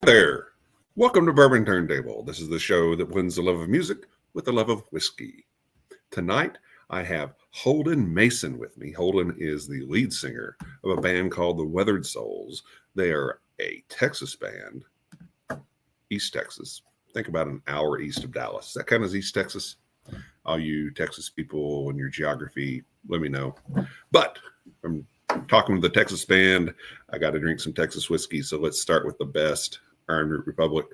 There. Welcome to Bourbon Turntable. This is the show that blends the love of music with the love of whiskey. Tonight, I have Holdyn Mason with me. Holdyn is the lead singer of a band called the Weathered Souls. They are a Texas band, East Texas. Think about an hour east of Dallas. Is that kind of East Texas? All you Texas people and your geography, let me know. But I'm talking to the Texas band. I got to drink some Texas whiskey, so let's start with the best. Iron Root Republic.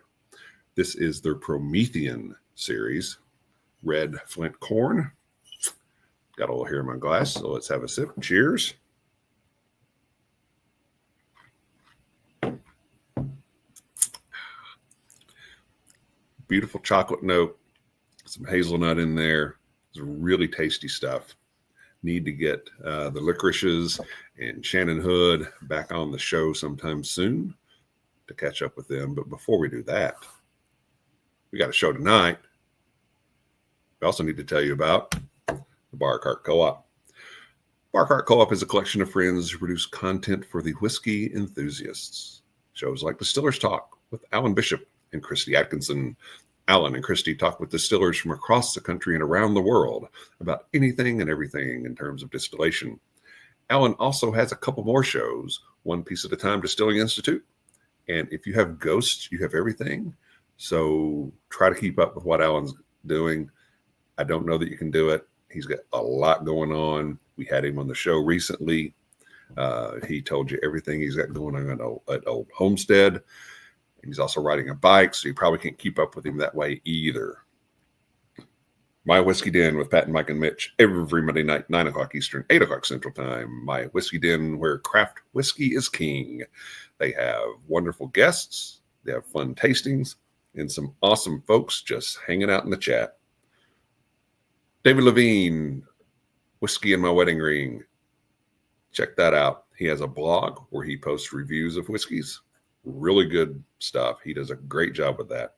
This is their Promethean series. Red Flint Corn. Got a little here in my glass, so let's have a sip. Cheers. Beautiful chocolate note. Some hazelnut in there. It's really tasty stuff. Need to get the licorices and Shannon Hood back on the show sometime soon to catch up with them. But before we do that, we got a show tonight. We also need to tell you about the Bar Cart Co-op. Bar Cart Co-op is a collection of friends who produce content for the whiskey enthusiasts. Shows like Distillers Talk with Alan Bishop and Christy Atkinson. Alan and Christy talk with distillers from across the country and around the world about anything and everything in terms of distillation. Alan also has a couple more shows, One Piece at a Time Distilling Institute. And if you have ghosts, you have everything. So try to keep up with what Alan's doing. I don't know that you can do it. He's got a lot going on. We had him on the show recently. He told you everything he's got going on at Old Homestead. He's also riding a bike, so you probably can't keep up with him that way either. My Whiskey Den with Pat and Mike and Mitch every Monday night, 9 o'clock Eastern, 8 o'clock Central Time. My Whiskey Den, where craft whiskey is king. They have wonderful guests. They have fun tastings and some awesome folks just hanging out in the chat. David Levine, Whiskey in My Wedding Ring. Check that out. He has a blog where he posts reviews of whiskeys. Really good stuff. He does a great job with that.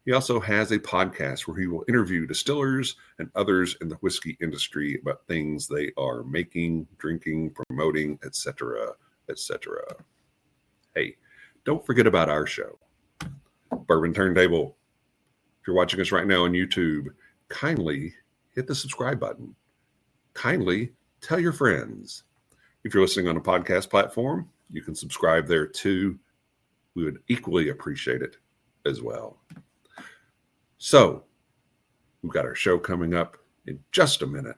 He also has a podcast where he will interview distillers and others in the whiskey industry about things they are making, drinking, promoting, etc., etc. Hey, don't forget about our show, Bourbon Turntable. If you're watching us right now on YouTube, kindly hit the subscribe button. Kindly tell your friends. If you're listening on a podcast platform, you can subscribe there too. We would equally appreciate it as well. So, we've got our show coming up in just a minute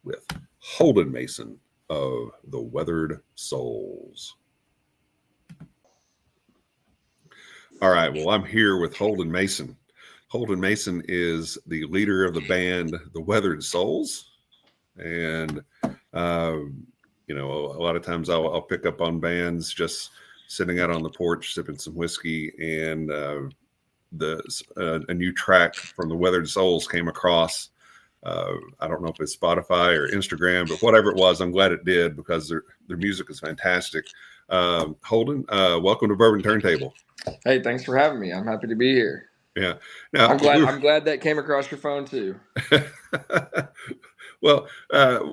with Holdyn Mason of the Weathered Souls. All right, well, I'm here with Holdyn Mason. Holdyn Mason is the leader of the band, the Weathered Souls. And, you know, a lot of times I'll pick up on bands just sitting out on the porch, sipping some whiskey, and a new track from the Weathered Souls came across. I don't know if it's Spotify or Instagram, but whatever it was, I'm glad it did because their music is fantastic. Holdyn, welcome to Bourbon Turntable. Hey, thanks for having me. I'm happy to be here. Yeah. Now, I'm glad that came across your phone too. Well,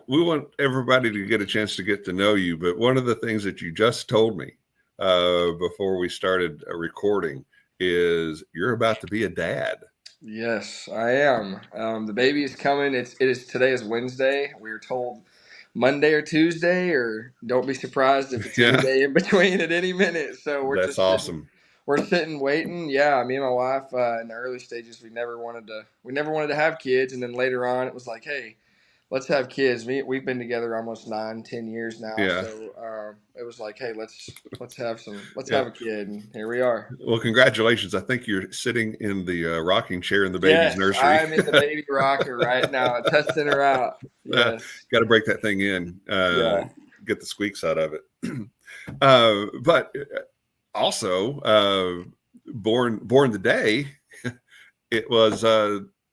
we want everybody to get a chance to get to know you, but one of the things that you just told me before we started recording is you're about to be a dad. Yes, I am. The baby is coming. Today is Wednesday. We were told Monday or Tuesday, or don't be surprised if it's any day in between at any minute. So That's awesome. We're sitting waiting. Yeah, me and my wife in the early stages, we never wanted to have kids, and then later on it was like, hey, let's have kids. We've been together almost 9-10 years now. Yeah. So it was like, hey, let's have a kid, and here we are. Well, congratulations. I think you're sitting in the rocking chair in the baby's nursery. I'm in the baby rocker right now, testing her out. Yes. Got to break that thing in. Get the squeaks out of it. But also, born the day, it was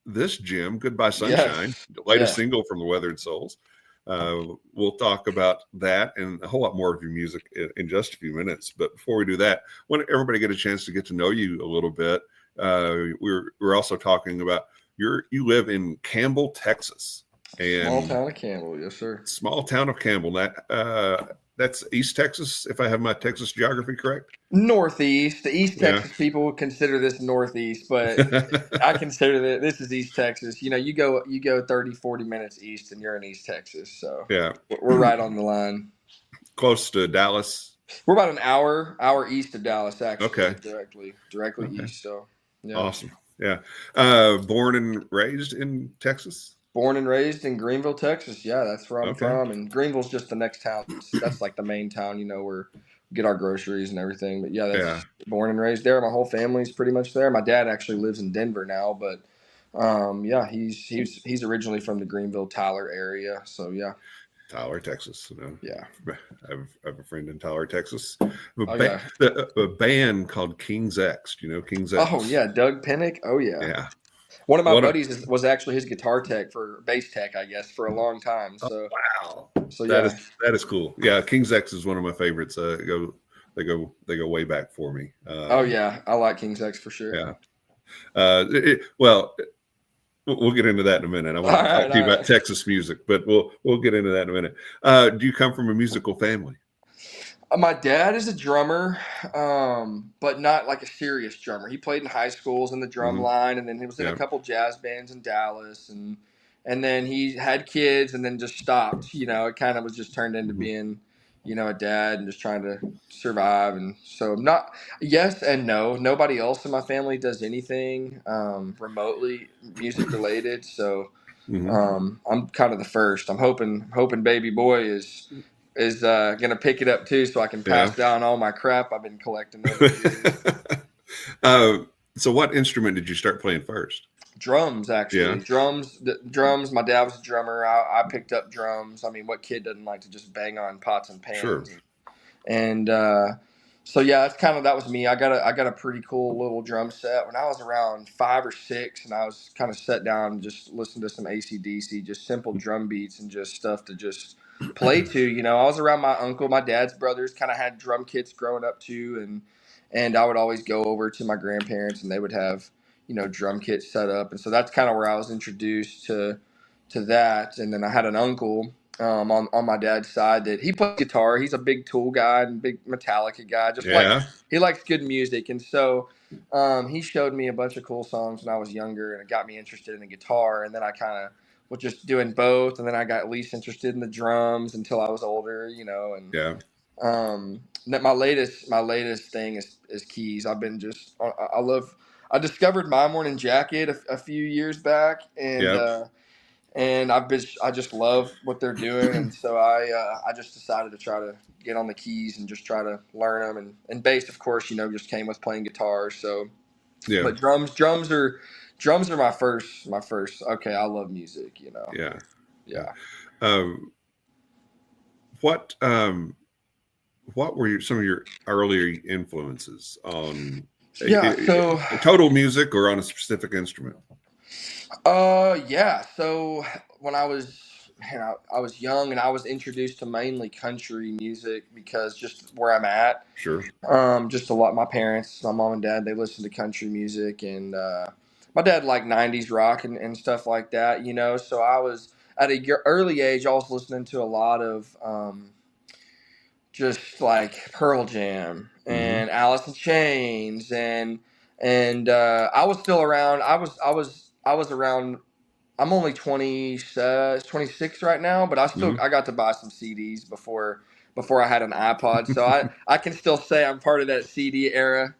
this Jim, Goodbye Sunshine, the latest single from the Weathered Souls. We'll talk about that and a whole lot more of your music in just a few minutes. But before we do that, I want everybody to get a chance to get to know you a little bit. We're also talking about you live in Campbell, Texas. And small town of Campbell, yes, sir. Small town of Campbell. That that's East Texas, if I have my Texas geography correct. Northeast. The East Yeah. Texas people would consider this Northeast, but I consider that this is East Texas. You go 30, 40 minutes east and you're in East Texas. So Yeah. we're right on the line. Close to Dallas. We're about an hour east of Dallas, actually, Okay. directly Okay. east. So yeah. Awesome. Yeah. Born and raised in Texas. Born and raised in Greenville, Texas. Yeah, that's where I'm Okay. from. And Greenville's just the next town. That's like the main town, where we get our groceries and everything. But yeah, Yeah. that's born and raised there. My whole family's pretty much there. My dad actually lives in Denver now, but yeah, he's originally from the Greenville, Tyler area. So yeah, Tyler, Texas. yeah. I have a friend in Tyler, Texas. Oh yeah. A band called King's X. Do you know King's Oh X? yeah, Doug Pinnick. Oh yeah. Yeah. One of my What a buddies was actually his guitar tech for bass tech, I guess, for a long time. So wow. so That yeah. is cool. Yeah, King's X is one of my favorites. They go way back for me. Oh yeah, I like King's X for sure. Yeah. Well, we'll get into that in a minute. I All want to talk right, to you all about right. Texas music, but we'll get into that in a minute. Do you come from a musical family? My dad is a drummer, but not like a serious drummer. He played in high schools in the drum Hmm. line, and then he was in a Yeah. couple jazz bands in Dallas, and then he had kids, and then just stopped. It kind of was just turned into Hmm. being, a dad and just trying to survive. And so, not yes and no. Nobody else in my family does anything remotely music related. So Hmm. I'm kind of the first. I'm hoping baby boy is gonna pick it up too, so I can Yeah. pass down all my crap I've been collecting over the years. uh, so, what instrument did you start playing first? Drums, Yeah. actually, drums. My dad was a drummer. I picked up drums. I mean, what kid doesn't like to just bang on pots and Sure. pans? And so yeah, that was me. I got a pretty cool little drum set when I was around 5 or 6, and I was kind of set down and just listened to some AC/DC, just simple drum beats and just stuff to just play to. I was around my uncle, my dad's brothers, kind of had drum kits growing up too, and I would always go over to my grandparents, and they would have drum kits set up, and so that's kind of where I was introduced to that. And then I had an uncle on my dad's side that he plays guitar. He's a big Tool guy and big Metallica guy. Yeah. He likes good music, and so he showed me a bunch of cool songs when I was younger, and it got me interested in the guitar. And then I kind of was just doing both, and then I got at least interested in the drums until I was older, and Yeah. my latest thing is keys. I've been just I discovered My Morning Jacket a few years back, Yeah. and I just love what they're doing, and so I just decided to try to get on the keys and just try to learn them, and bass, of course, just came with playing guitar. So, Yeah. but drums are my first. Okay, I love music. Yeah. Yeah. Um, what what were some of your earlier influences on Yeah. So, total music or on a specific instrument? yeah. So when I was young and I was introduced to mainly country music because just where I'm at. Sure. Just a lot. My parents, my mom and dad, they listen to country music, and my dad liked '90s rock and stuff like that. So I was at a early age. I was listening to a lot of just like Pearl Jam Hmm. and Alice in Chains, and I was still around. I was around. I'm only 26 right now, but Hmm. I got to buy some CDs before I had an iPod, so I can still say I'm part of that CD era.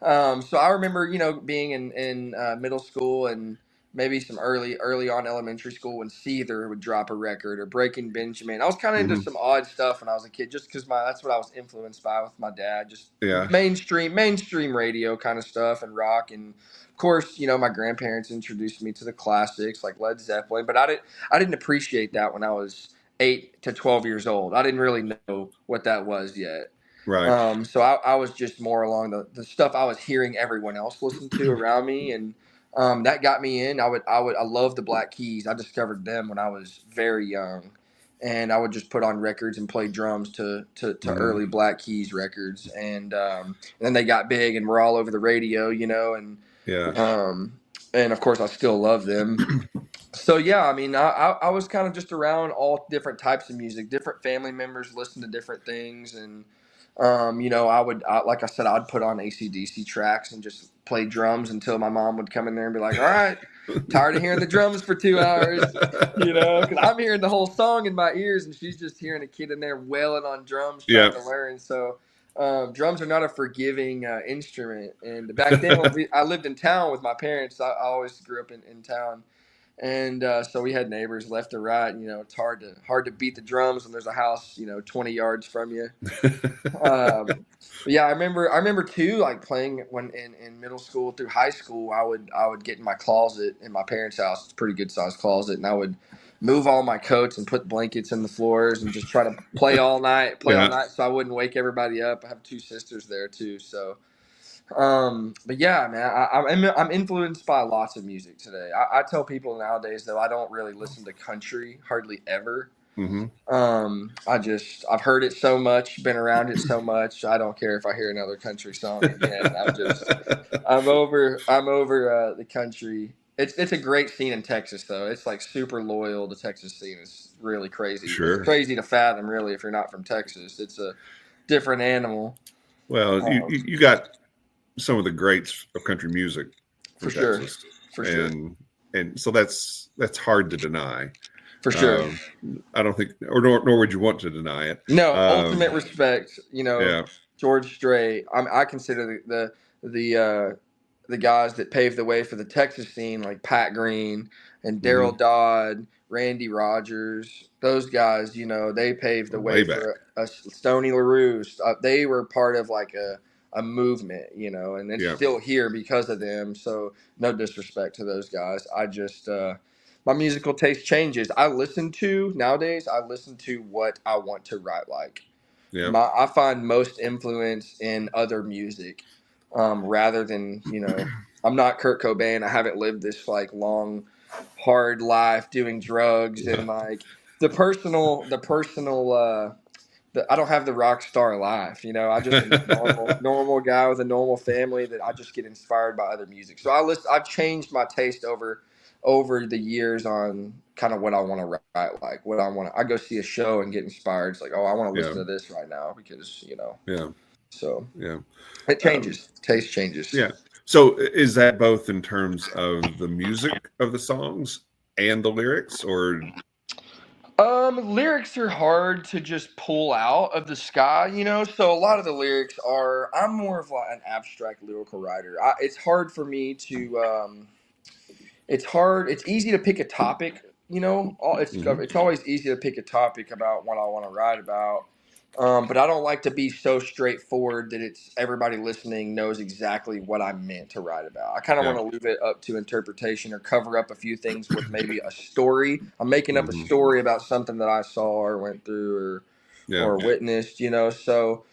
So I remember, being in middle school and maybe some early on elementary school when Seether would drop a record or Breaking Benjamin. I was kind of into Hmm. some odd stuff when I was a kid, just because that's what I was influenced by with my dad, just Yeah. mainstream radio kind of stuff and rock. And of course, my grandparents introduced me to the classics like Led Zeppelin, but I didn't appreciate that when I was 8 to 12 years old. I didn't really know what that was yet. Right. So I was just more along the stuff I was hearing everyone else listen to around me, and that got me in. I love the Black Keys. I discovered them when I was very young, and I would just put on records and play drums to Hmm. early Black Keys records, and then they got big and were all over the radio, and Yeah. um, and of course I still love them. So yeah, I mean, I was kind of just around all different types of music. Different family members listen to different things, and like I said, I'd put on AC/DC tracks and just play drums until my mom would come in there and be like, "All right, tired of hearing the drums for 2 hours," because I'm hearing the whole song in my ears, and she's just hearing a kid in there wailing on drums trying Yeah. to learn. So. Drums are not a forgiving instrument, and back then when I lived in town with my parents. I always grew up in town, and so we had neighbors left or right. It's hard to beat the drums when there's a house 20 yards from you. But yeah, I remember too, like playing when in middle school through high school. I would get in my closet in my parents' house. It's a pretty good sized closet, and I would move all my coats and put blankets in the floors and just try to play all Yeah. night, so I wouldn't wake everybody up. I have two sisters there too, so but yeah, man, I'm influenced by lots of music today. I tell people nowadays though I don't really listen to country hardly ever. Hmm. I've heard it so much, been around it so much. I don't care if I hear another country song again. I'm over the country. It's a great scene in Texas though. It's like super loyal. The Texas scene is really crazy. It's Sure. crazy to fathom really if you're not from Texas. It's a different animal. Well, you, Um, you you got some of the greats of country music for from sure, Texas, for sure. and so that's hard to deny. For sure. Um, I don't think, or nor would you want to deny it. No, ultimate respect. Yeah. George Strait. I consider the guys that paved the way for the Texas scene, like Pat Green and Hmm. Daryl Dodd, Randy Rogers. Those guys, they paved the Way way back. for a Stoney LaRue. They were part of like a movement, and it's Yeah. still here because of them. So no disrespect to those guys. I just my musical taste changes. Nowadays I listen to what I want to write like. Yeah. I find most influence in other music, rather than I'm not Kurt Cobain. I haven't lived this like long, hard life doing drugs and like the personal. I don't have the rock star life. I just am a normal guy with a normal family that I just get inspired by other music. So I've changed my taste over the years on kind of what I want to write, like what I want. I go see a show and get inspired. It's like, oh, I want to Yeah. listen to this right now because. Yeah. So Yeah. it Um, changes. Taste changes. yeah. So is that both in terms of the music of the songs and the lyrics, or Lyrics are hard to just pull out of the sky. So a lot of the lyrics are. I'm more of like an abstract lyrical writer. It's hard for me to. It's hard. It's easy to pick a topic. Mhm. It's always easy to pick a topic about what I want to write about. But I don't like to be so straightforward that it's everybody listening knows exactly what I meant to write about. I kind of Yeah. want to leave it up to interpretation or cover up a few things with maybe a story. I'm making up a Hmm. story about something that I saw or went through Yeah. or witnessed. So,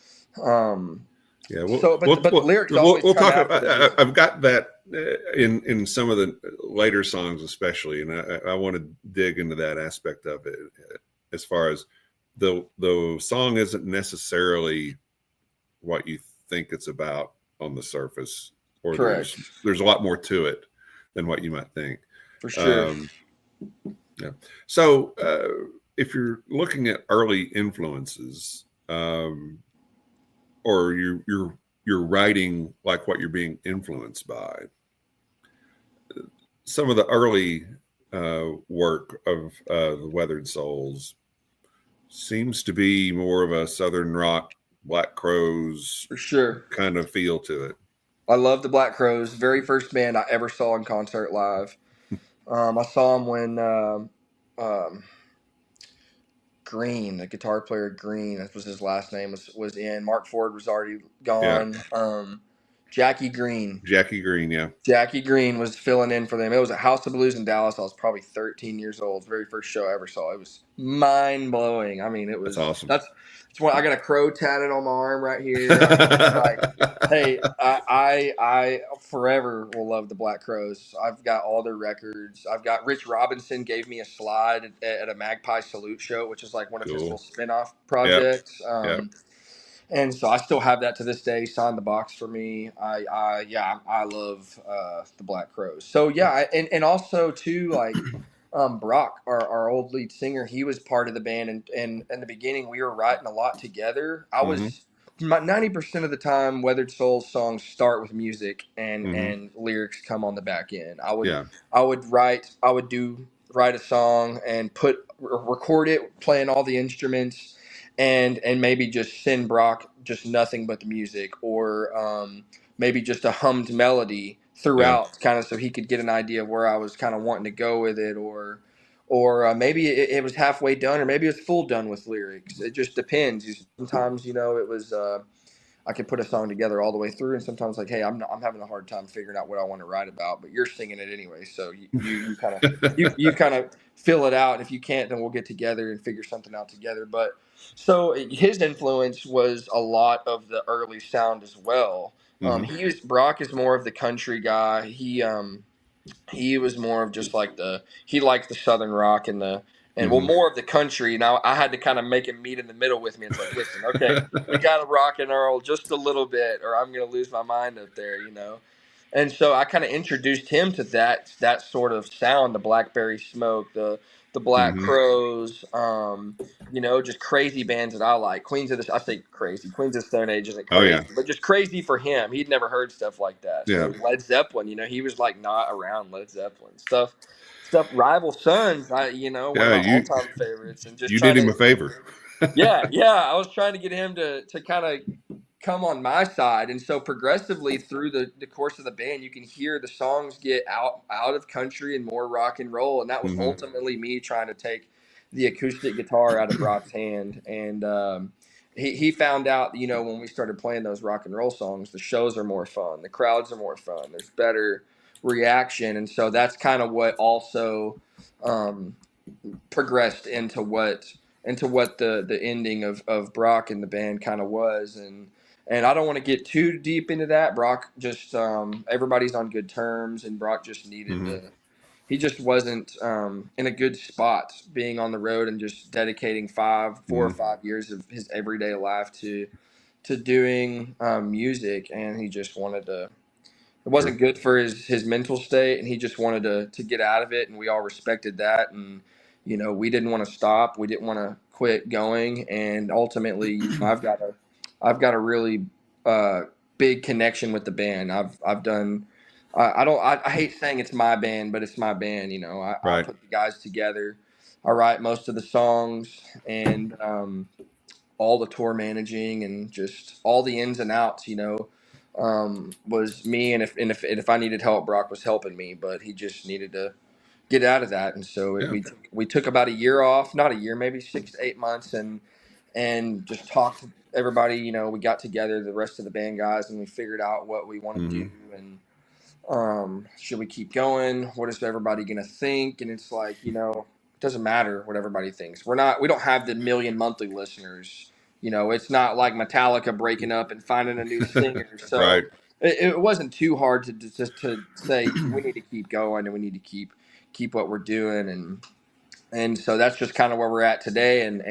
um, Yeah, but the lyrics always we'll come talk after about. the music. I've got that in some of the later songs, especially, and I want to dig into that aspect of it. As far as the song isn't necessarily what you think it's about on the surface, or Correct. there's a lot more to it than what you might think. For sure. Um, yeah. So if you're looking at early influences, or you're writing like what you're being influenced by. Some of the early work of the Weathered Souls seems to be more of a Southern rock, Black Crows For sure. kind of feel to it. I love the Black Crows. Very first band I ever saw in concert live. I saw them when um, Green, the guitar player Green, that was his last name, was in. Mark Ford was already Yeah, gone. Jackie Green. Jackie Green. Yeah, Jackie Green was filling in for them. It was at House of Blues in Dallas. I was probably 13 years old. Very first show I ever saw. It was mind blowing. I mean, that's awesome. that's why I got a crow tatted on my arm right here. I mean, it's like, hey, I forever will love the Black Crows. I've got all their records. I've got Rich Robinson gave me a slide at a Magpie Salute show, which is like one of his little Cool. spinoff Yep. projects. Yep. And so I still have that to this day. Signed the box for me. I love the Black Crows. So yeah, and also too, like Brock, our old lead singer, he was part of the band, and in the beginning we were writing a lot together. I Mm-hmm. was 90% of the time, Weathered Souls songs start with music and Mm-hmm. lyrics come on the back end. Yeah. I would write a song and record it, playing all the instruments, and maybe just send Brock just nothing but the music, or maybe just a hummed melody Yeah. throughout, kind of so he could get an idea of where I was kind of wanting to go with it, or maybe it was halfway done, or maybe it's full done with lyrics. It just depends. Sometimes it was. I could put a song together all the way through, and sometimes like, hey, I'm having a hard time figuring out what I want to write about, but you're singing it anyway, so you kind of you kind of fill it out. And if you can't, then we'll get together and figure something out together. But so his influence was a lot of the early sound as well. Mm-hmm. Brock is more of the country guy. He was more of just like he liked the southern rock and well, Mm-hmm. more of the country. Now I had to kind of make him meet in the middle with me. It's like, listen, okay, we got to rock and roll just a little bit, or I'm gonna lose my mind up there. And so I kind of introduced him to that sort of sound, the Blackberry Smoke, the Black Mm-hmm. Crows, just crazy bands that I like. I say crazy. Queens of Stone Age isn't Oh crazy, yeah. but just crazy for him. He'd never heard stuff like that. Yeah. So Led Zeppelin, he was like not around Led Zeppelin stuff. Rival Sons, one of Yeah. my You all-time favorites, and just you trying did him to, a favor. yeah, I was trying to get him to kind of come on my side. And so progressively through the course of the band, you can hear the songs get out of country and more rock and roll. And that was Mm-hmm. ultimately me trying to take the acoustic guitar out of Brock's hand. And he found out, when we started playing those rock and roll songs, the shows are more fun, the crowds are more fun, there's better reaction. And so that's kind of what also um, progressed into what the ending of Brock and the band kind of was. And I don't want to get too deep into that. Brock just everybody's on good terms, and Brock just needed Mm-hmm. to. He just wasn't in a good spot being on the road and just dedicating 4 or 5 years of his everyday life to doing music, and he just wanted to. It Sure. wasn't good for his mental state, and he just wanted to get out of it, and we all respected that. And we didn't want to stop, we didn't want to quit going, and ultimately, I've got a really uh, big connection with the band. I've done. I hate saying it's my band, but it's my band. I Right. put the guys together. I write most of the songs, and all the tour managing and just all the ins and outs, was me. And if I needed help, Brock was helping me, but he just needed to get out of that. And so Yeah. we took about a year off, not a year, maybe 6 to 8 months, and just talked to everybody. We got together, the rest of the band guys, and we figured out what we want to Mm-hmm. do. And should we keep going? What is everybody gonna think? And it's like, it doesn't matter what everybody thinks. We don't have the million monthly listeners. It's not like Metallica breaking up and finding a new singer. Right. So it wasn't too hard to say we need to keep going, and we need to keep what we're doing. And so that's just kind of where we're at today. And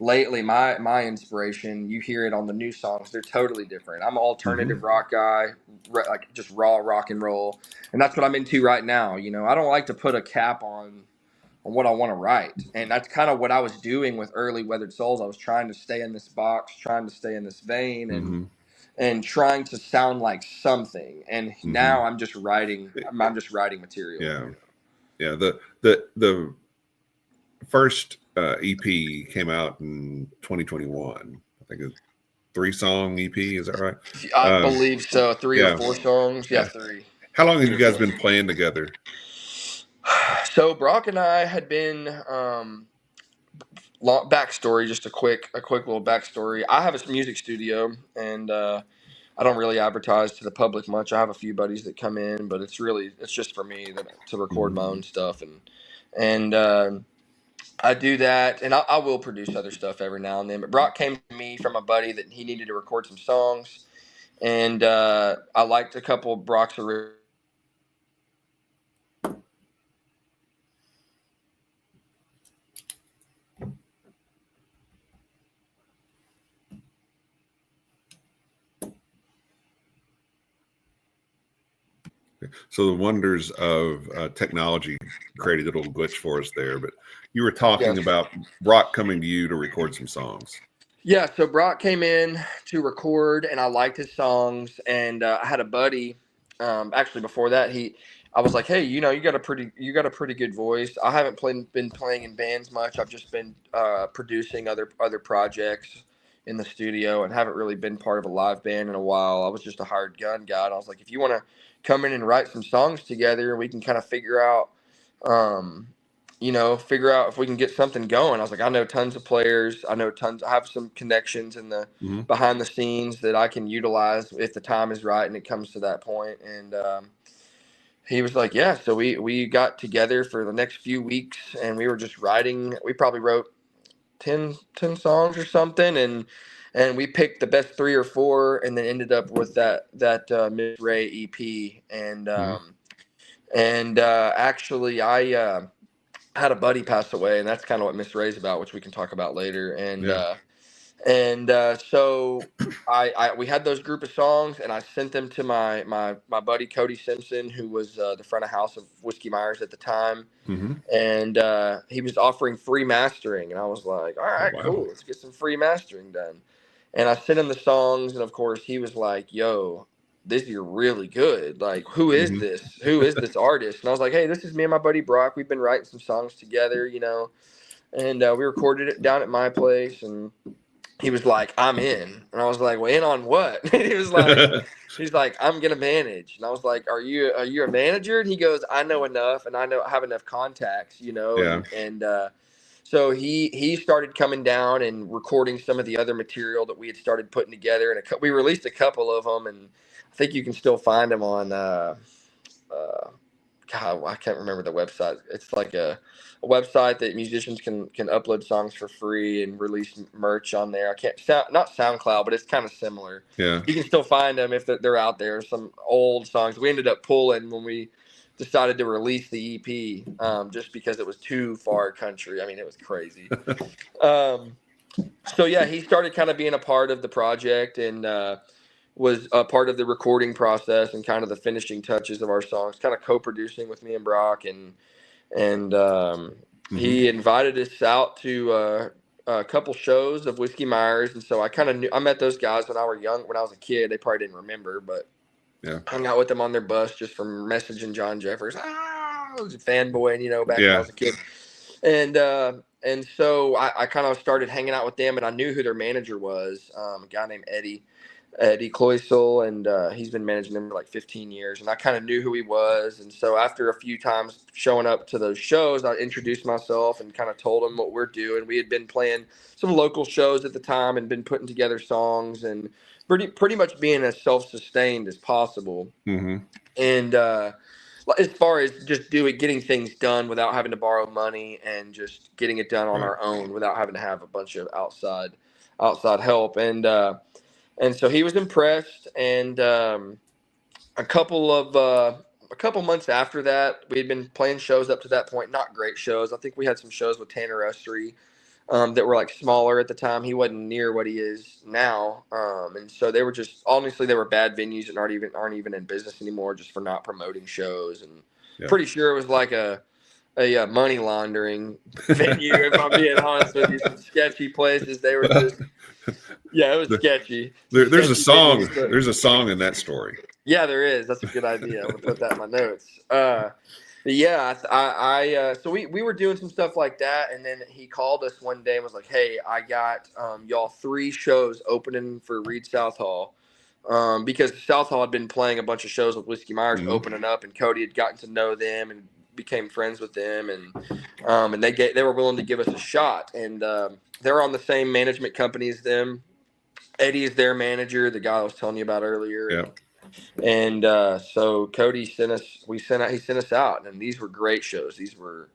lately, my inspiration, you hear it on the new songs, they're totally different. I'm an Mm-hmm. alternative rock guy, like just raw rock and roll, and that's what I'm into right now. I don't like to put a cap on what I want to write, and that's kind of what I was doing with early Weathered Souls. I was trying to stay in this box, trying to stay in this vein, Mm-hmm. and trying to sound like something. And Mm-hmm. now I'm just writing. I'm just writing material. Yeah. Yeah. The first EP came out in 2021. I think it's 3-song EP. Is that right? I Um, believe so. Three or yeah. four songs. Yeah, Yeah. three. How long have Three you or guys four. been playing together? So Brock and I had been backstory. Just a quick little backstory. I have a music studio, and I don't really advertise to the public much. I have a few buddies that come in, but it's just for me to record Mm-hmm. my own stuff, and I do that, and I will produce other stuff every now and then. But Brock came to me from a buddy that he needed to record some songs, and I liked a couple of Brock's original. So the wonders of technology created a little glitch for us there. But you were talking Yes. about Brock coming to you to record some songs. Yeah, so Brock came in to record, and I liked his songs. And I had a buddy. Actually, before that, I was like, "Hey, you got a pretty good voice. I haven't been playing in bands much. I've just been producing other projects in the studio, and haven't really been part of a live band in a while. I was just a hired gun guy. And I was like, if you want to come in and write some songs together, and we can kind of um, figure out if we can get something going. I was like, I know tons of players. I have some connections in the Mm-hmm. behind the scenes that I can utilize if the time is right and it comes to that point. And he was like, yeah. So we got together for the next few weeks, and we were just writing. We probably wrote 10 songs or something, and we picked the best 3 or 4, and then ended up with that Miss Ray EP. Mm-hmm. And actually, I had a buddy pass away, and that's kind of what Miss Ray's about, which we can talk about later. Yeah. So we had those group of songs, and I sent them to my buddy Cody Simpson, who was the front of house of Whiskey Myers at the time, Mm-hmm. and he was offering free mastering, and I was like, all Oh, right, wow. cool, let's get some free mastering done. And I sent him the songs, and of course he was like, yo, this you're really good. Like, who is Mm-hmm. this? Who is this artist? And I was like, hey, this is me and my buddy Brock. We've been writing some songs together, and we recorded it down at my place. And he was like, I'm in. And I was like, well, in on what? And he's like, I'm gonna manage. And I was like, are you a manager? And he goes, I know enough, and I have enough contacts, Yeah. so he started coming down and recording some of the other material that we had started putting together, and we released a couple of them, and I think you can still find them on uh, God, I can't remember the website. It's like a website that musicians can upload songs for free and release merch on there. I can't not SoundCloud, but it's kind of similar. Yeah. You can still find them if they're out there. Some old songs we ended up pulling when we decided to release the EP, just because it was too far country. I mean, it was crazy. Um, so yeah, he started kind of being a part of the project, and was a part of the recording process and kind of the finishing touches of our songs, kind of co-producing with me and Brock. And Mm-hmm. he invited us out to a couple shows of Whiskey Myers, and so I kind of knew. I met those guys when I was a kid. They probably didn't remember, but Yeah. hung out with them on their bus just from messaging John Jeffers. I was a fanboy, back when I Yeah. was a kid. And so I kind of started hanging out with them, and I knew who their manager was, a guy named Eddie Cloysel, and he's been managing them for like 15 years. And I kind of knew who he was. And so after a few times showing up to those shows, I introduced myself and kind of told him what we're doing. We had been playing some local shows at the time and been putting together songs, and pretty much being as self-sustained as possible. Mm-hmm. And as far as just getting things done without having to borrow money, and just getting it done on Right. our own without having to have a bunch of outside help. And so he was impressed. And a couple months after that, we had been playing shows up to that point, not great shows. I think we had some shows with Tanner Usry, that were like smaller at the time. He wasn't near what he is now, and so they were just, honestly, they were bad venues and aren't even in business anymore, just for not promoting shows. And Yeah. pretty sure it was like a money laundering venue, if I'm being honest with you. Some sketchy places. They were just, yeah, it was sketchy. There's a Sketchy song. venues, but There's a song in that story. yeah, there is. That's a good idea. I'm gonna put that in my notes. But yeah, so we were doing some stuff like that, and then he called us one day and was like, "Hey, I got y'all 3 shows opening for Reed Southall." Because Southall had been playing a bunch of shows with Whiskey Myers, Mm-hmm. opening up, and Cody had gotten to know them and became friends with them, and they were willing to give us a shot, and they're on the same management company as them. Eddie is their manager, the guy I was telling you about earlier. Yeah. And so Cody he sent us out, and these were great shows. These were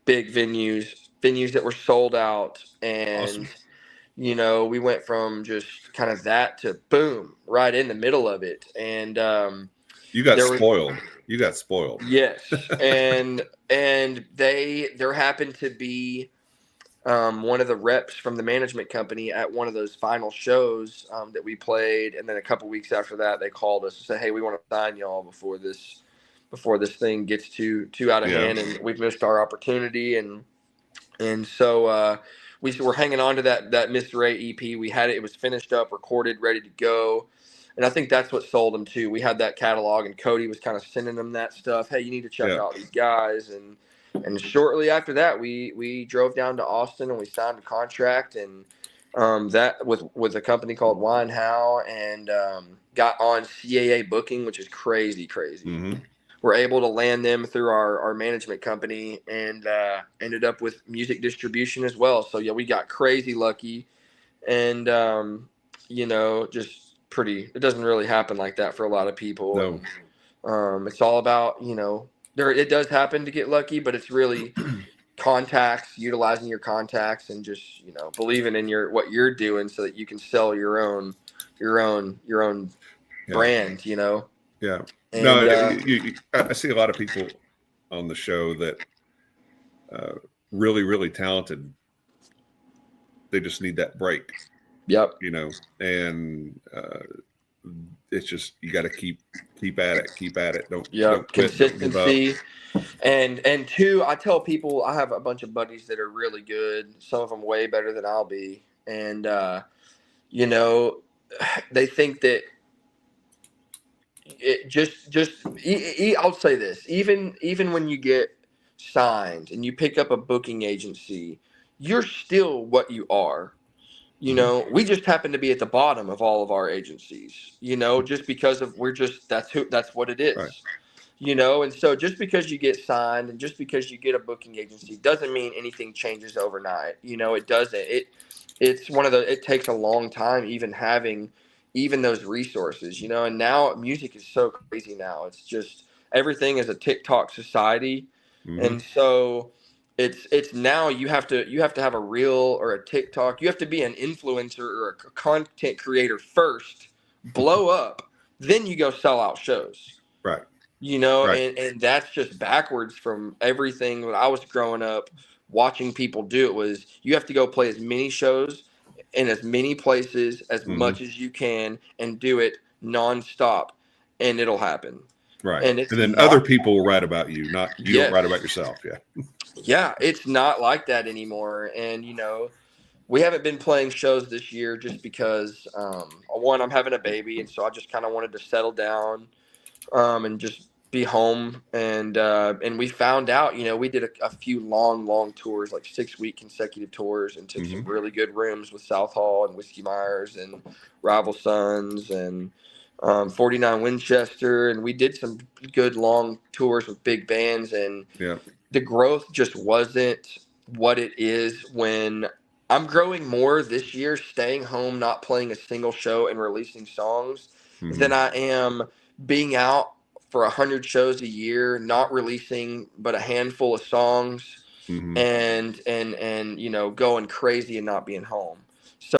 big venues that were sold out. And, Awesome. we went from just kind of that to boom, right in the middle of it. And You got there was, spoiled. You got spoiled. yes. And there happened to be one of the reps from the management company at one of those final shows that we played. And then a couple weeks after that, they called us and said, "Hey, we want to sign y'all before this before this thing gets too out of hand and we've missed our opportunity. And so we were hanging on to that Mr. A EP. We had it; it was finished up, recorded, ready to go. And I think that's what sold them too. We had that catalog, and Cody was kind of sending them that stuff. Hey, you need to check out these guys. And shortly after that, we drove down to Austin and we signed a contract, and that with a company called Wine How, and got on CAA booking, which is crazy. Mm-hmm. We're able to land them through our management company, and ended up with music distribution as well. So yeah, we got crazy lucky, and just pretty. It doesn't really happen like that for a lot of people. No. And it's all about there. It does happen to get lucky, but it's really contacts, utilizing your contacts, and just believing in what you're doing so that you can sell your own brand. Yeah. And, No, I see a lot of people on the show that really, really talented. They just need that break. Yep. And it's just you got to keep at it. Don't quit. Consistency. And two, I tell people, I have a bunch of buddies that are really good. Some of them way better than I'll be, and they think that I'll say this, even when you get signed and you pick up a booking agency, you're still what you are. We just happen to be at the bottom of all of our agencies, just because of that's what it is. Right. And so just because you get signed and just because you get a booking agency doesn't mean anything changes overnight. It doesn't. It takes a long time even having those resources, and now music is so crazy now. It's just everything is a TikTok society. Mm-hmm. And so it's now you have to have a reel or a TikTok. You have to be an influencer or a content creator first, blow up, then you go sell out shows. Right. Right. And that's just backwards from everything. When I was growing up watching people do it, was you have to go play as many shows in as many places as much as you can and do it nonstop, and it'll happen. Right. And then other people will write about you, not you. Don't write about yourself. Yeah. Yeah. It's not like that anymore. And, we haven't been playing shows this year just because, one, I'm having a baby. And so I just kind of wanted to settle down and just be home. And we found out, we did a few long tours, like 6-week consecutive tours, and took some really good rooms with South Hall and Whiskey Myers and Rival Sons and 49 Winchester. And we did some good long tours with big bands, and the growth just wasn't what it is when I'm growing more this year, staying home, not playing a single show and releasing songs, than I am being out for 100 shows a year, not releasing but a handful of songs, and going crazy and not being home. So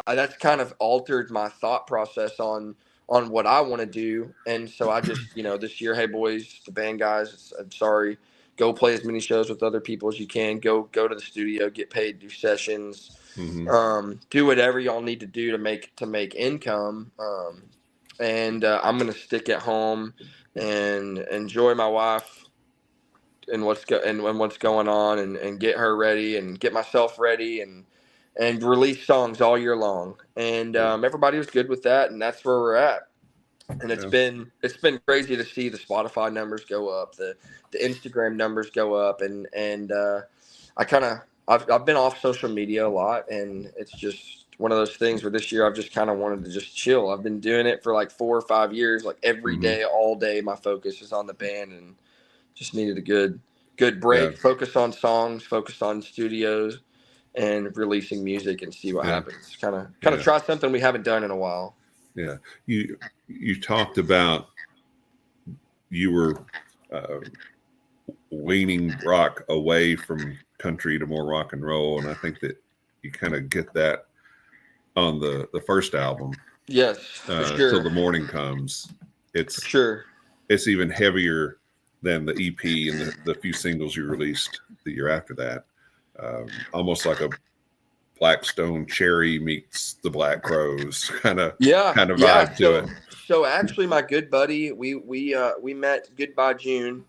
that's kind of altered my thought process on what I want to do. And so I just, this year, hey boys, the band guys, I'm sorry, go play as many shows with other people as you can. Go to the studio, get paid, do sessions, do whatever y'all need to do to make income. And I'm gonna stick at home and enjoy my wife and what's going on, and get her ready and get myself ready and release songs all year long. And everybody was good with that, and that's where we're at. And it's been crazy to see the Spotify numbers go up, the Instagram numbers go up, and I've been off social media a lot, and it's just one of those things where this year I've just kind of wanted to just chill. I've been doing it for like 4 or 5 years, like every day, all day. My focus is on the band, and just needed a good break. Focus on songs, focus on studios, and releasing music, and see what happens. Kind of try something we haven't done in a while. Yeah. You talked about you were leaning rock away from country to more rock and roll, and I think that you kind of get that on the first album. Yes, for sure. Till the Morning Comes. It's for sure. It's even heavier than the EP and the few singles you released the year after that. Almost like Blackstone Cherry meets the Black Crows kind of Yeah, yeah. vibe to So it. so actually, my good buddy, we met Goodbye June.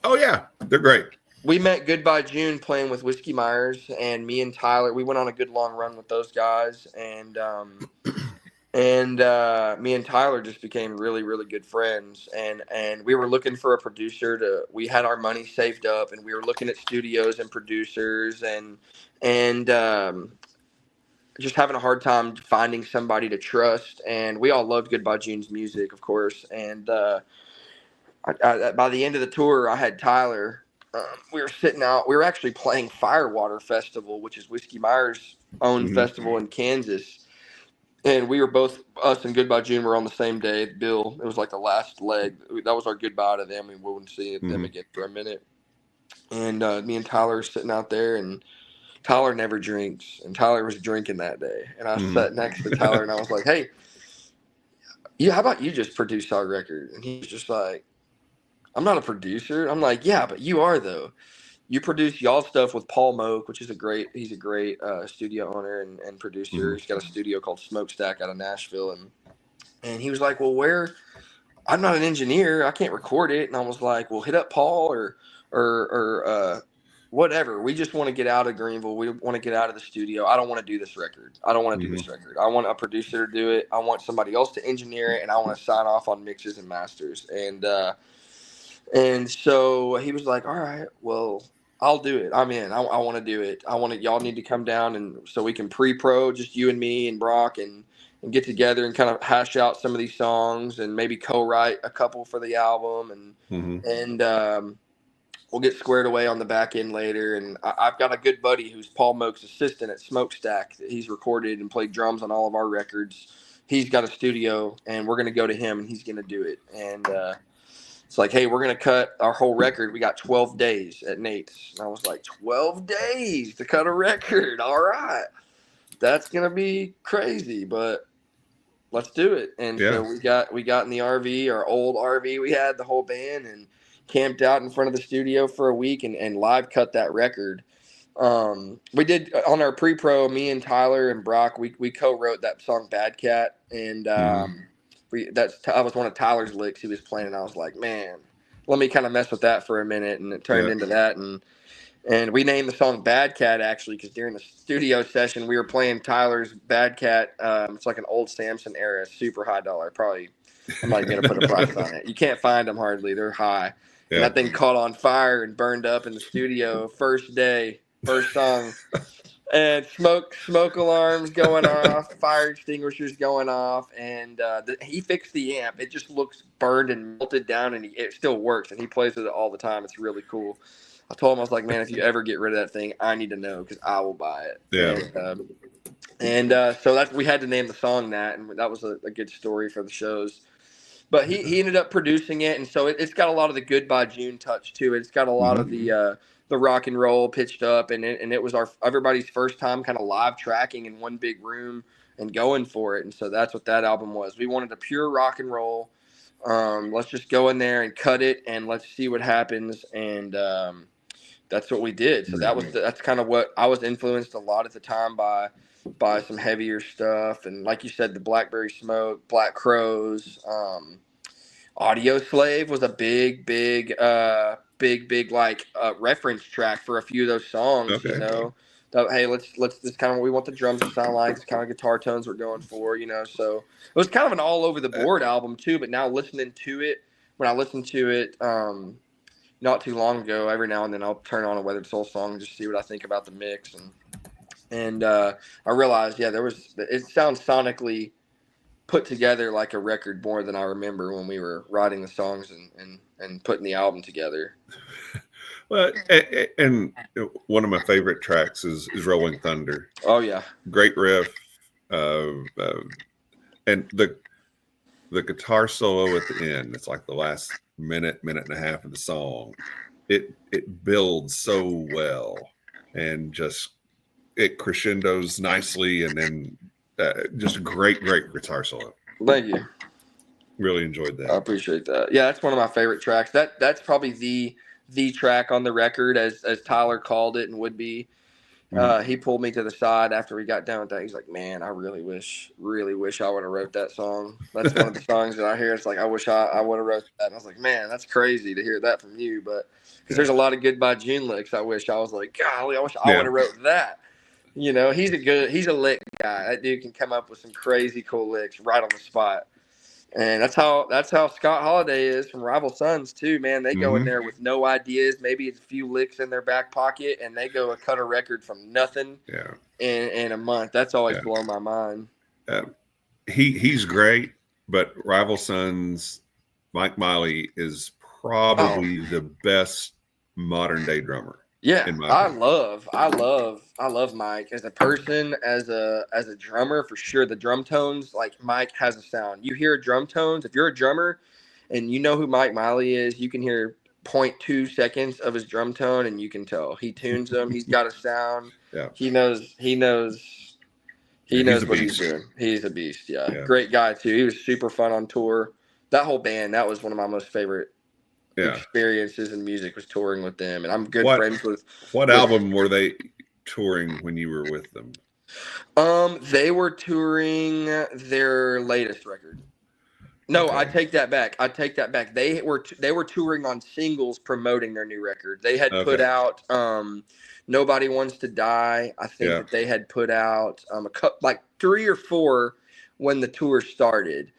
Oh yeah, they're great. We met Goodbye June playing with Whiskey Myers, and me and Tyler. We went on a good long run with those guys, and me and Tyler just became really, really good friends. And we were looking for a producer to. We had our money saved up, and we were looking at studios and producers, and just having a hard time finding somebody to trust. And we all loved Goodbye June's music, of course. And by the end of the tour, I had Tyler. We were sitting out. We were actually playing Firewater Festival, which is Whiskey Myers' own Hmm. festival in Kansas. And we were both, us and Goodbye June, were on the same day. Bill, it was like the last leg. That was our goodbye to them. We wouldn't see them Hmm. again for a minute. And me and Tyler were sitting out there, and Tyler never drinks, and Tyler was drinking that day. And I Hmm. sat next to Tyler, and I was like, "Hey, how about you just produce our record?" And he was just like, "I'm not a producer." I'm like, "Yeah, but you are though. You produce y'all stuff with Paul Moak, which is he's a great studio owner and producer. Hmm. He's got a studio called Smokestack out of Nashville, and he was like, well, where? I'm not an engineer. I can't record it. And I was like, well, hit up Paul or whatever. We just want to get out of Greenville. We want to get out of the studio. I don't want to do this record. I don't want to do Hmm. this record. I want a producer to do it. I want somebody else to engineer it, and I want to sign off on mixes and masters. And so he was like, all right, well, I'll do it. I'm in. I want to do it. Y'all need to come down and so we can pre-pro, just you and me and Brock and get together and kind of hash out some of these songs and maybe co-write a couple for the album Hmm. and we'll get squared away on the back end later. And I've got a good buddy who's Paul Moak's assistant at Smokestack. He's recorded and played drums on all of our records. He's got a studio, and we're going to go to him, and he's going to do it. And it's like, hey, we're going to cut our whole record. We got 12 days at Nate's. And I was like, 12 days to cut a record. All right. That's going to be crazy, but let's do it. And so Yeah. we got in the RV, our old RV we had, the whole band, and camped out in front of the studio for a week and live cut that record. We did on our pre-pro, me and Tyler and Brock, we co-wrote that song Bad Cat, and Hmm. that was one of Tyler's licks he was playing, and I was like, man, let me kind of mess with that for a minute, and it turned Yeah. into that. And we named the song Bad Cat, actually, because during the studio session, we were playing Tyler's Bad Cat. It's like an old Samson era, super high dollar. Probably, I'm not even going to put a price on it. You can't find them hardly. They're high. And Yeah. that thing caught on fire and burned up in the studio first day, first song. And smoke alarms going off, fire extinguishers going off. And he fixed the amp. It just looks burned and melted down, and it still works. And he plays with it all the time. It's really cool. I told him, I was like, man, if you ever get rid of that thing, I need to know because I will buy it. Yeah. And so we had to name the song that, and that was a good story for the shows. But he ended up producing it, and so it's got a lot of the Goodbye June touch to it. It's got a lot of Hmm. the rock and roll pitched up, and it was everybody's first time kind of live tracking in one big room and going for it. And so that's what that album was. We wanted a pure rock and roll. Let's just go in there and cut it, and let's see what happens. And that's what we did. So that's kind of what I was influenced a lot at the time by some heavier stuff, and like you said, the Blackberry Smoke, Black Crows, Audio Slave was a big like reference track for a few of those songs. Okay. That, hey, let's this kind of what we want the drums to sound like. It's kind of guitar tones we're going for. So it was kind of an all over the board album too. But now listening to it, when I listen to it, not too long ago, every now and then I'll turn on a Weathered Soul song and just see what I think about the mix, and I realized, yeah, it sounds sonically put together like a record more than I remember when we were writing the songs and putting the album together. Well, and one of my favorite tracks is Rolling Thunder. Oh yeah, Great riff, uh, uh, and the guitar solo at the end. It's like the last minute and a half of the song. It builds so well, and just it crescendos nicely, and then just a great guitar solo. thank you. Really enjoyed I that. appreciate that. Yeah, that's one of my favorite tracks. That's probably the track on the record, as Tyler called it and would be. He pulled me to the side after we got done with that. He's like, "Man, I really wish I would have wrote that song. That's one of the songs that I hear. It's like I wish I would have wrote that." And I was like, "Man, that's crazy to hear that from you." But because there's a lot of Goodbye June licks, I wish I was like, "Golly, I wish I would have wrote that." You know, he's a lick guy. That dude can come up with some crazy cool licks right on the spot. And that's how Scott Holiday is from Rival Sons too, man. They go in there with no ideas, maybe it's a few licks in their back pocket, and they go cut a record from nothing in a month. That's always blown my mind. He's great, but Rival Sons, Mike Miley is probably the best modern day drummer. Yeah, I love Mike as a person, as a drummer for sure. The drum tones, like Mike has a sound. You hear drum tones. If you're a drummer and you know who Mike Miley is, you can hear 0.2 seconds of his drum tone and you can tell. He tunes them. He's got a sound. Yeah. He knows what he's doing. He's a beast, yeah. Great guy too. He was super fun on tour. That whole band, that was one of my most favorite experiences in music, was touring with them, and I'm good friends with. What album were they touring when you were with them? They were touring their latest record. No, I take that back. They were touring on singles promoting their new record. They had put out Nobody Wants to Die. I think that they had put out like 3 or 4 when the tour started.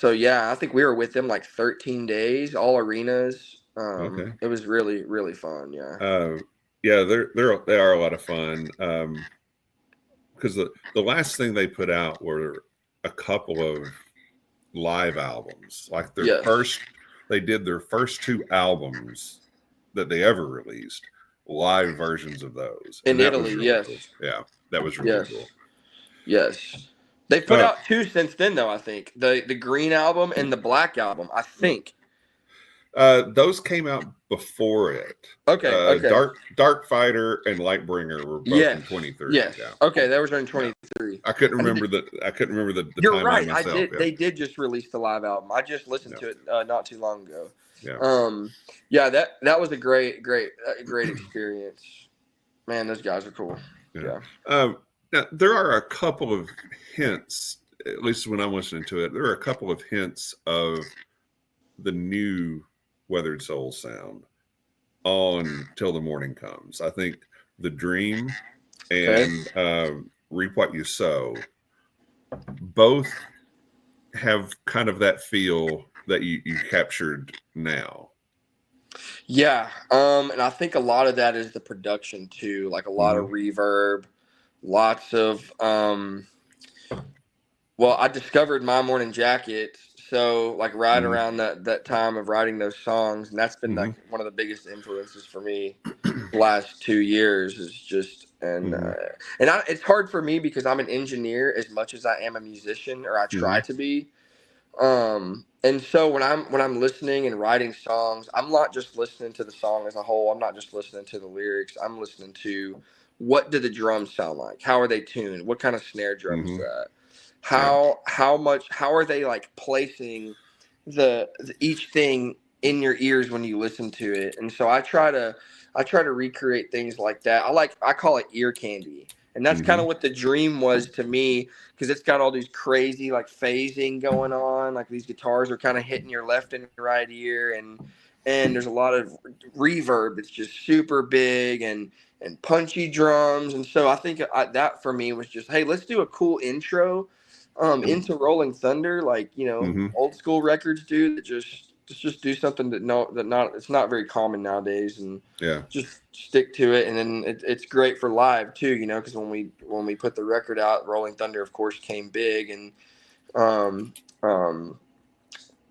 So yeah, I think we were with them like 13 days, all arenas. It was really, really fun. Yeah. They are a lot of fun. Because the last thing they put out were a couple of live albums. Like they did their first 2 albums that they ever released, live versions of those. In Italy, really cool. Yeah, that was really cool. Yes. They put out 2 since then, though, I think. The green album and the black album, I think. Those came out before it. Okay. Dark Fighter and Lightbringer were both in 23. Yes. Yeah. Okay, they were in 23. I couldn't remember the You're timeline right. myself. They did just release the live album. I just listened to it not too long ago. Yeah. That was a great experience. Man, those guys are cool. Yeah. Now, there are a couple of hints, at least when I'm listening to it, there are a couple of hints of the new Weathered Soul sound on Till the Morning Comes. I think The Dream and Reap What You Sow both have kind of that feel that you captured now. Yeah. And I think a lot of that is the production too, like a lot of reverb, lots of I discovered My Morning Jacket, so like right around that time of writing those songs, and that's been like one of the biggest influences for me the last 2 years. Is just it's hard for me because I'm an engineer as much as I am a musician, or I try to be. And so when I'm listening and writing songs, I'm not just listening to the song as a whole. I'm not just listening to the lyrics. I'm listening to what do the drums sound like? How are they tuned? What kind of snare drum is that? How are they like placing the each thing in your ears when you listen to it? And so I try to recreate things like that. I call it ear candy. And that's kind of what The Dream was to me, because it's got all these crazy like phasing going on. Like these guitars are kind of hitting your left and right ear, and there's a lot of reverb that's just super big and punchy drums. And so I think that for me was just, hey, let's do a cool intro into Rolling Thunder, like old school records do, that just do something it's not very common nowadays, and just stick to it. And then it's great for live too, because when we put the record out, Rolling Thunder of course came big, and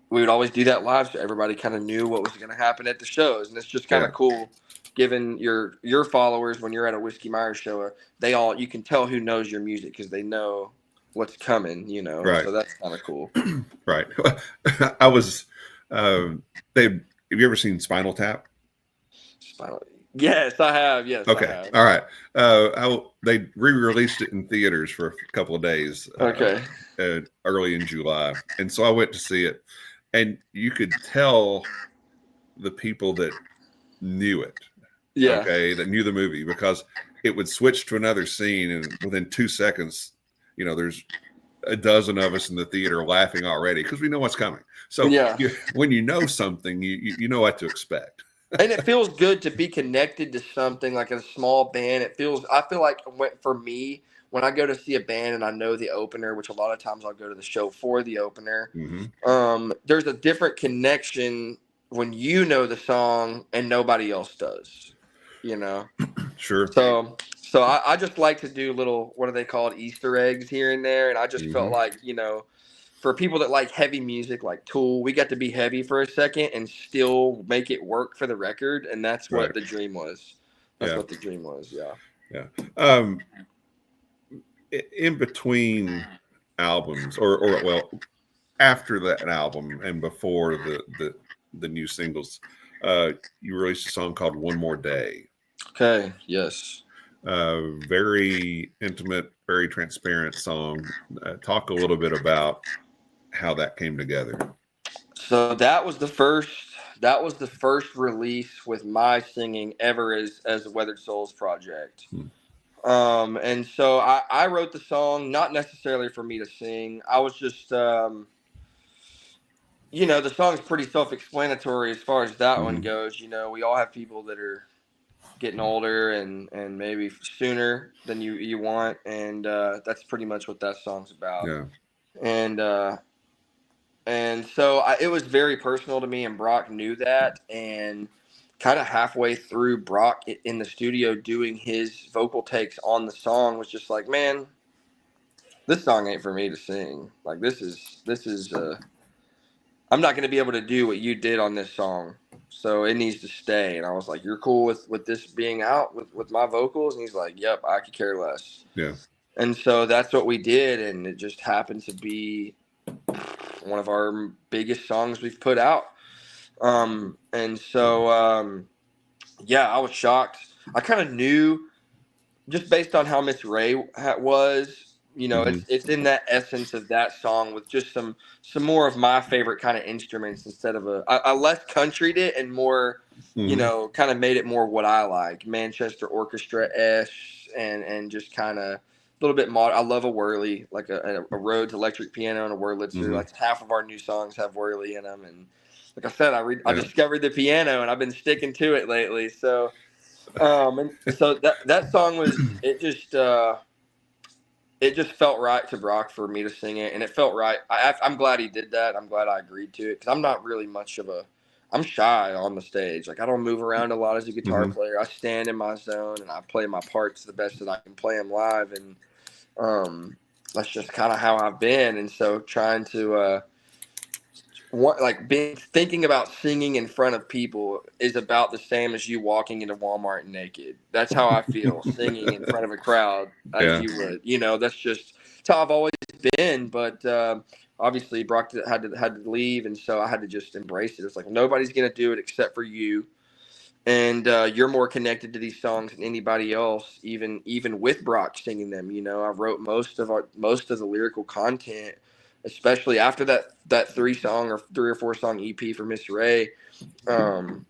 we would always do that live, so everybody kind of knew what was going to happen at the shows. And it's just kind of cool, given your followers, when you're at a Whiskey Myers show, you can tell who knows your music because they know what's coming, Right. So that's kind of cool. Right. I was have you ever seen Spinal Tap? Yes, I have. Yes. Okay. I have. All right. They re-released it in theaters for a couple of days. Early in July, and so I went to see it, and you could tell the people that knew it. Yeah. okay, that knew the movie, because it would switch to another scene, and within 2 seconds, there's a dozen of us in the theater laughing already because we know what's coming. So Yeah. when you know something, you know what to expect. And it feels good to be connected to something like a small band. I feel like for me, when I go to see a band and I know the opener, which a lot of times I'll go to the show for the opener, Mm-hmm. there's a different connection when you know the song and nobody else does, you know? Sure. So I just like to do little, what are they called, Easter eggs here and there. And I just felt Mm-hmm. like, for people that like heavy music like Tool, we got to be heavy for a second and still make it work for the record. And that's what Right. the dream was. That's Yeah. what the dream was. Yeah. Yeah. In between albums, or well, after that album and before the new singles, you released a song called "One More Day." Okay. Yes. Very intimate, very transparent song. Talk a little bit about how that came together. So that was the first release with my singing ever as a Weathered Souls project. Hmm. And so I wrote the song not necessarily for me to sing. I was just the song's pretty self-explanatory as far as that one Mm-hmm. goes. We all have people that are getting older and maybe sooner than you want, and that's pretty much what that song's about. Yeah. And so it was very personal to me, and Brock knew that. And kind of halfway through, Brock in the studio doing his vocal takes on the song was just like, man, this song ain't for me to sing. Like this is I'm not going to be able to do what you did on this song. So it needs to stay. And I was like, you're cool with this being out with my vocals? And he's like, yep, I could care less. Yeah. And so that's what we did. And it just happened to be one of our biggest songs we've put out. And so, yeah, I was shocked. I kind of knew just based on how Miss Ray was, Mm-hmm. it's in that essence of that song with just some more of my favorite kind of instruments instead of I less countryed it and more, Mm-hmm. kind of made it more what I like, Manchester Orchestra-ish, and just kind of a little bit mod. I love a whirly, like a Rhodes electric piano and a Wurlitzer. Mm-hmm. Like half of our new songs have whirly in them, and like I said, I Yeah. discovered the piano and I've been sticking to it lately. So. And so that song it just felt right to Brock for me to sing it, and it felt right. I'm glad he did that. I'm glad I agreed to it because I'm not really much of I'm shy on the stage. Like I don't move around a lot as a guitar Mm-hmm. player. I stand in my zone and I play my parts the best that I can play them live, and that's just kind of how I've been. And so trying to thinking about singing in front of people is about the same as you walking into Walmart naked. That's how I feel singing in front of a crowd as Yeah. you would. That's how I've always been. But obviously, Brock had to leave, and so I had to just embrace it. It's like nobody's gonna do it except for you, and you're more connected to these songs than anybody else. Even with Brock singing them, I wrote most of the lyrical content, especially after that 3 or 4 song EP for Miss Ray.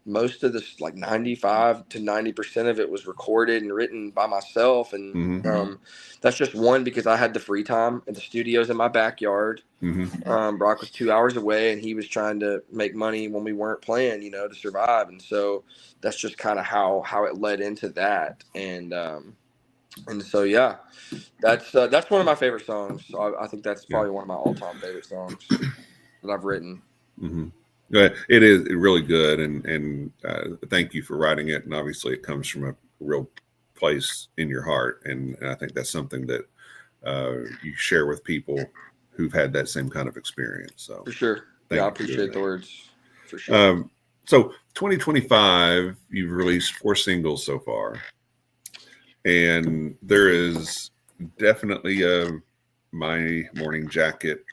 Most of this, like 95 to 90% of it, was recorded and written by myself, and Mm-hmm. that's just one because I had the free time, and the studio's in my backyard. Mm-hmm. Brock was 2 hours away, and he was trying to make money when we weren't playing, to survive, and so that's just kind of how it led into that, and so yeah, that's one of my favorite songs. So I think that's Yeah. probably one of my all-time favorite songs that I've written. Mm-hmm. Yeah, it is really good, and thank you for writing it. And obviously, it comes from a real place in your heart, and I think that's something that you share with people who've had that same kind of experience. So, For sure. thank Yeah, I you for doing appreciate the words. For that. sure. So 2025, you've released 4 singles so far, and there is definitely a My Morning Jacket,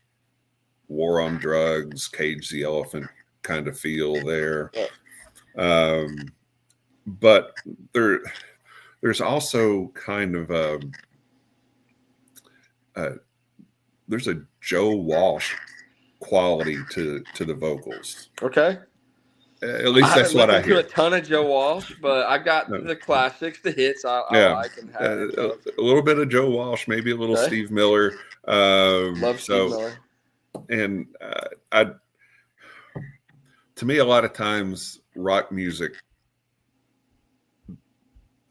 War on Drugs, Cage the Elephant kind of feel there. But there's also kind of there's a Joe Walsh quality to the vocals. Okay. At I least that's haven't what I listened to a hear. ton of Joe Walsh, but I got No. the classics, the hits I Yeah, like and have heard a of. little bit of Joe Walsh, maybe a little Okay. Steve Miller. Love Steve So, Miller. and I, to me, a lot of times rock music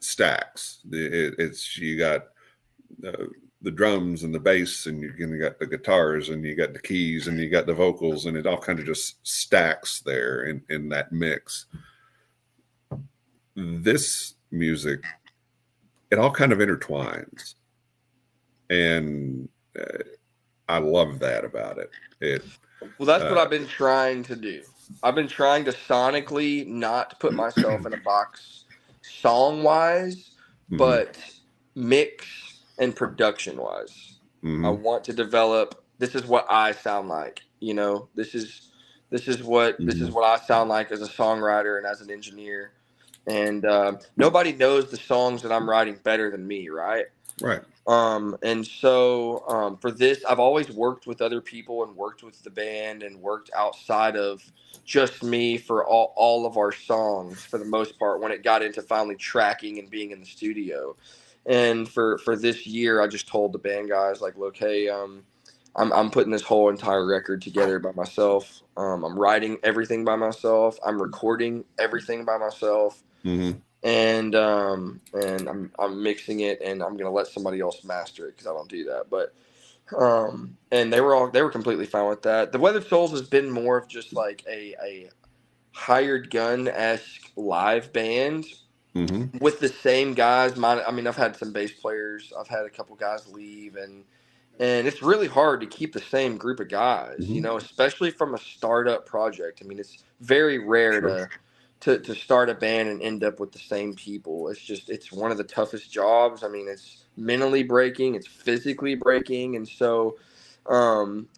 stacks. It's you got uh, the drums and the bass, and you got the guitars, and you got the keys, and you got the vocals, and it all kind of just stacks there in that mix. This music, it all kind of intertwines, and I love that about it. It Well, that's what uh, I've been trying to do. I've been trying to sonically not put myself in a box song wise, mhm, but mix and production wise. I mhm, want to develop this is what I sound like, you know. This is what I sound like as a songwriter and as an engineer. And nobody knows the songs that I'm writing better than me, right? right. And so for this, I've always worked with other people and worked with the band and worked outside of just me for all of our songs for the most part when it got into finally tracking and being in the studio. And for this year, I just told the band guys like, look, hey, I'm putting this whole entire record together by myself. I'm writing everything by myself. I'm recording everything by myself, Hmm. and I'm mixing it, and I'm gonna let somebody else master it because I don't do that. But and they were completely fine with that. The Weathered Souls has been more of just like a hired gun esque live band Hmm. with the same guys. I mean, I've had some bass players. I've had a couple guys leave, and it's really hard to keep the same group of guys, you Hmm. know, especially from a startup project. I mean, it's very rare Sure. to start a band and end up with the same people. It's one of the toughest jobs. I mean, it's mentally breaking, it's physically breaking, and so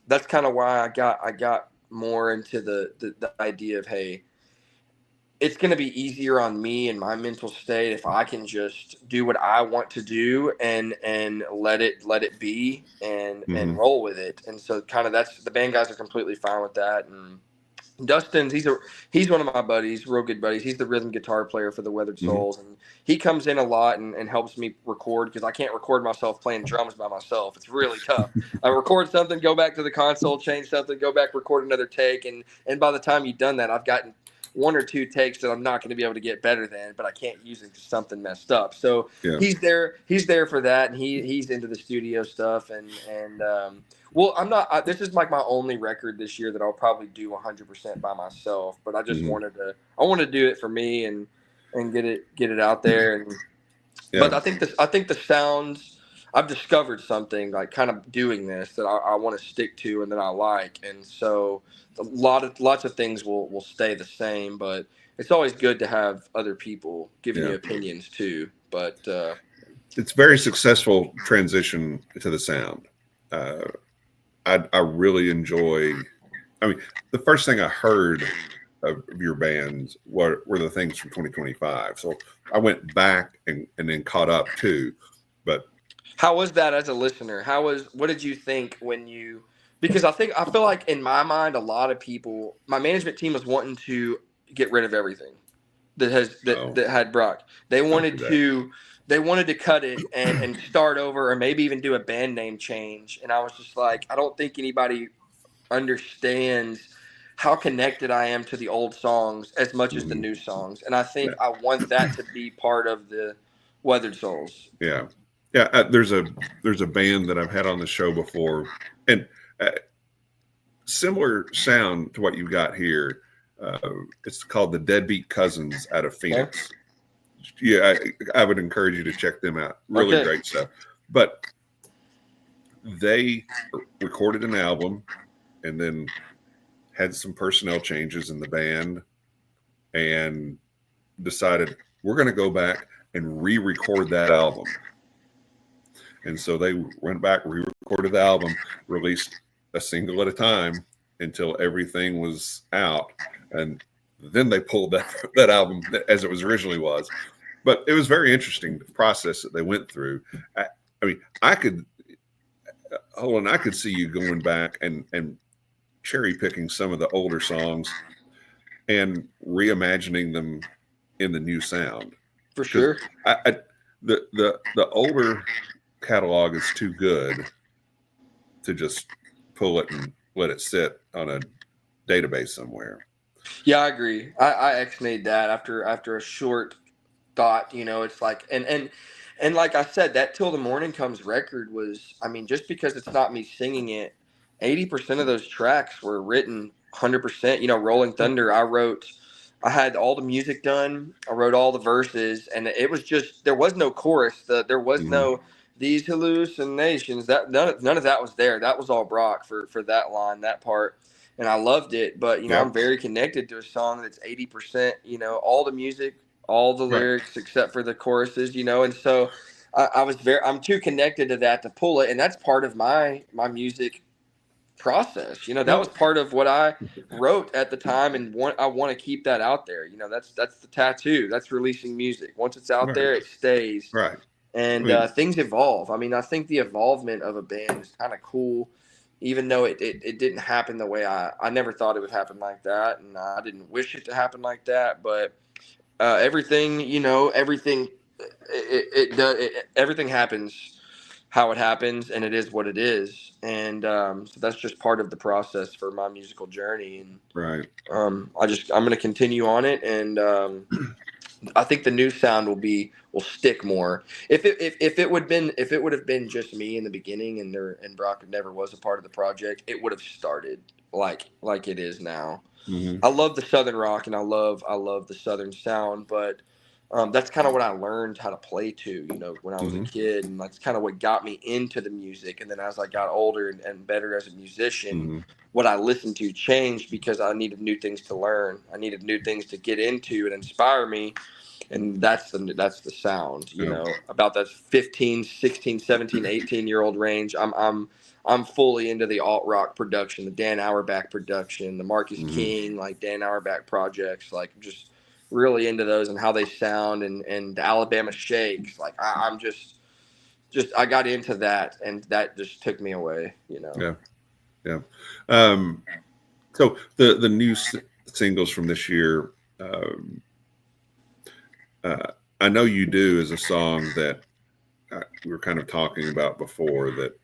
that's kind of why I got more into the idea of, hey, it's going to be easier on me and my mental state if I can just do what I want to do and let it be and Hmm. roll with it. And so kind of that's the band guys are completely fine with that. And Dustin's he's one of my buddies, real good buddies. He's the rhythm guitar player for the Weathered Hmm. Souls, and he comes in a lot and helps me record because I can't record myself playing drums by myself. It's really tough. I record something, go back to the console, change something, go back, record another take, and by the time you've done that, I've gotten one or two takes that I'm not going to be able to get better than, but I can't use it because something messed up. So Yeah. he's there for that, and he's into the studio stuff, and well, I'm not. This is like my only record this year that I'll probably do 100% by myself. But I just Hmm. wanted to. I want to do it for me and get it out there. And but Yeah. I think the sounds. I've discovered something like kind of doing this that I want to stick to and that I like. And so lots of things will stay the same, but it's always good to have other people giving Yeah. you opinions too. But It's very successful transition to the sound. Uh, I really enjoy. I mean, the first thing I heard of your bands were the things from 2025. So I went back and then caught up too. But how was that as a listener? What did you think when you, because I feel like in my mind a lot of people, my management team was wanting to get rid of everything that has oh, that had Brock. They don't wanted do that. to they wanted to cut it and start over or maybe even do a band name change. And I was just like, I don't think anybody understands how connected I am to the old songs as much as the Hmm. new songs. And I think Yeah. I want that to be part of the Weathered Souls. Yeah. Yeah. There's a band that I've had on the show before, and uh, similar sound to what you got here. Uh, it's called the Deadbeat Cousins out of Okay. Phoenix. Yeah, I would encourage you to check them out. Really Okay. great stuff. But they recorded an album and then had some personnel changes in the band and decided we're going to go back and re-record that album. And so they went back, re-recorded the album, released a single at a time until everything was out, and then they pulled that album as it was originally was. But it was very interesting the process that they went through. I mean, I could hold on, I could see you going back and cherry picking some of the older songs and reimagining them in the new sound. For Because sure. the older catalog is too good to just pull it and let it sit on a database somewhere. Yeah, I agree. I ex-nayed that after a short thought. It's like, and like I said, that Till the Morning Comes record was, I mean, just because it's not me singing it, 80% of those tracks were written 100%. Rolling Thunder, I had all the music done. I wrote all the verses, and it was just, there was no chorus. There was Mm-hmm. no these hallucinations. That none of that was there. That was all Brock for that line, that part, and I loved it. But I'm Yep. very connected to a song that's 80%. All the music, all the Right. lyrics except for the choruses. And so I'm too connected to that to pull it, and that's part of my music process. That was Well, part of what I wrote at the time, and I want to keep that out there. That's the tattoo. That's releasing music. Once it's out right. there, it stays. Right. I And mean, things evolve. I mean, I think the evolvement of a band is kind of cool, even though it didn't happen the way I never thought it would happen like that, and I didn't wish it to happen like that. But everything, everything, everything happens how it happens, and it is what it is. And so that's just part of the process for my musical journey. And right. I'm going to continue on it, and I think the new sound will stick more. If it would have been just me in the beginning, and Brock never was a part of the project, it would have started like it is now. Mm-hmm. I love the Southern rock, and I love the Southern sound, but that's kind of what I learned how to play to, when I was a Mm-hmm. kid, and that's kind of what got me into the music. And then as I got older and better as a musician, Mm-hmm. what I listened to changed because I needed new things to learn. I needed new things to get into and inspire me, and that's the sound, Yeah. about that 15, 16, 17, 18-year-old range. I'm fully into the alt rock production, the Dan Auerbach production, the Marcus Mm-hmm. King, like Dan Auerbach projects, like just really into those and how they sound, and the Alabama Shakes. Like I'm just I got into that, and that just took me away. Yeah. Yeah. Um, so the new singles from this year, um, uh, I know you do is a song that we were kind of talking about before, that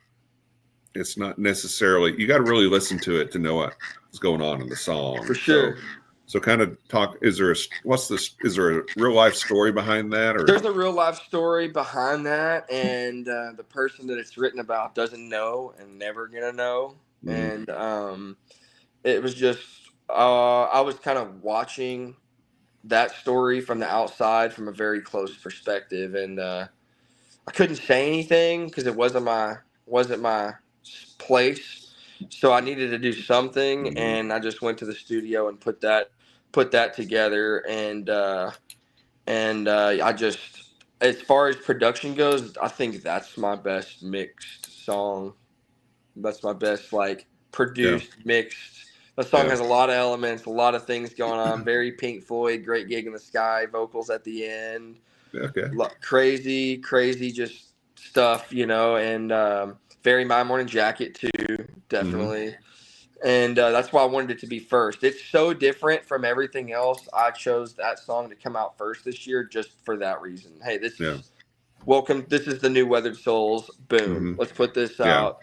it's not necessarily, you got to really listen to it to know what's going on in the For song. sure. So kind of talk, is there a real life story behind that, or? There's a real life story behind that, and the person that it's written about doesn't know and never gonna know. Mm-hmm. And it was just I was kind of watching that story from the outside, from a very close perspective, and I couldn't say anything because it wasn't my place. So I needed to do something, Mm-hmm. and I just went to the studio and put that together, and I just, as far as production goes, I think that's my best mixed song. That's my best, like, Yeah. produced, mixed. The song Yeah. has a lot of elements, a lot of things going on. Very Pink Floyd, Great Gig in the Sky, vocals at the end, Okay. crazy, crazy, just stuff, and very My Morning Jacket too, Mm-hmm. definitely. And that's why I wanted it to be first. It's so different from everything else. I chose that song to come out first this year just for that reason. Hey, this Yeah. is welcome. This is the new Weathered Souls. Boom. Mm-hmm. Let's put this Yeah. out.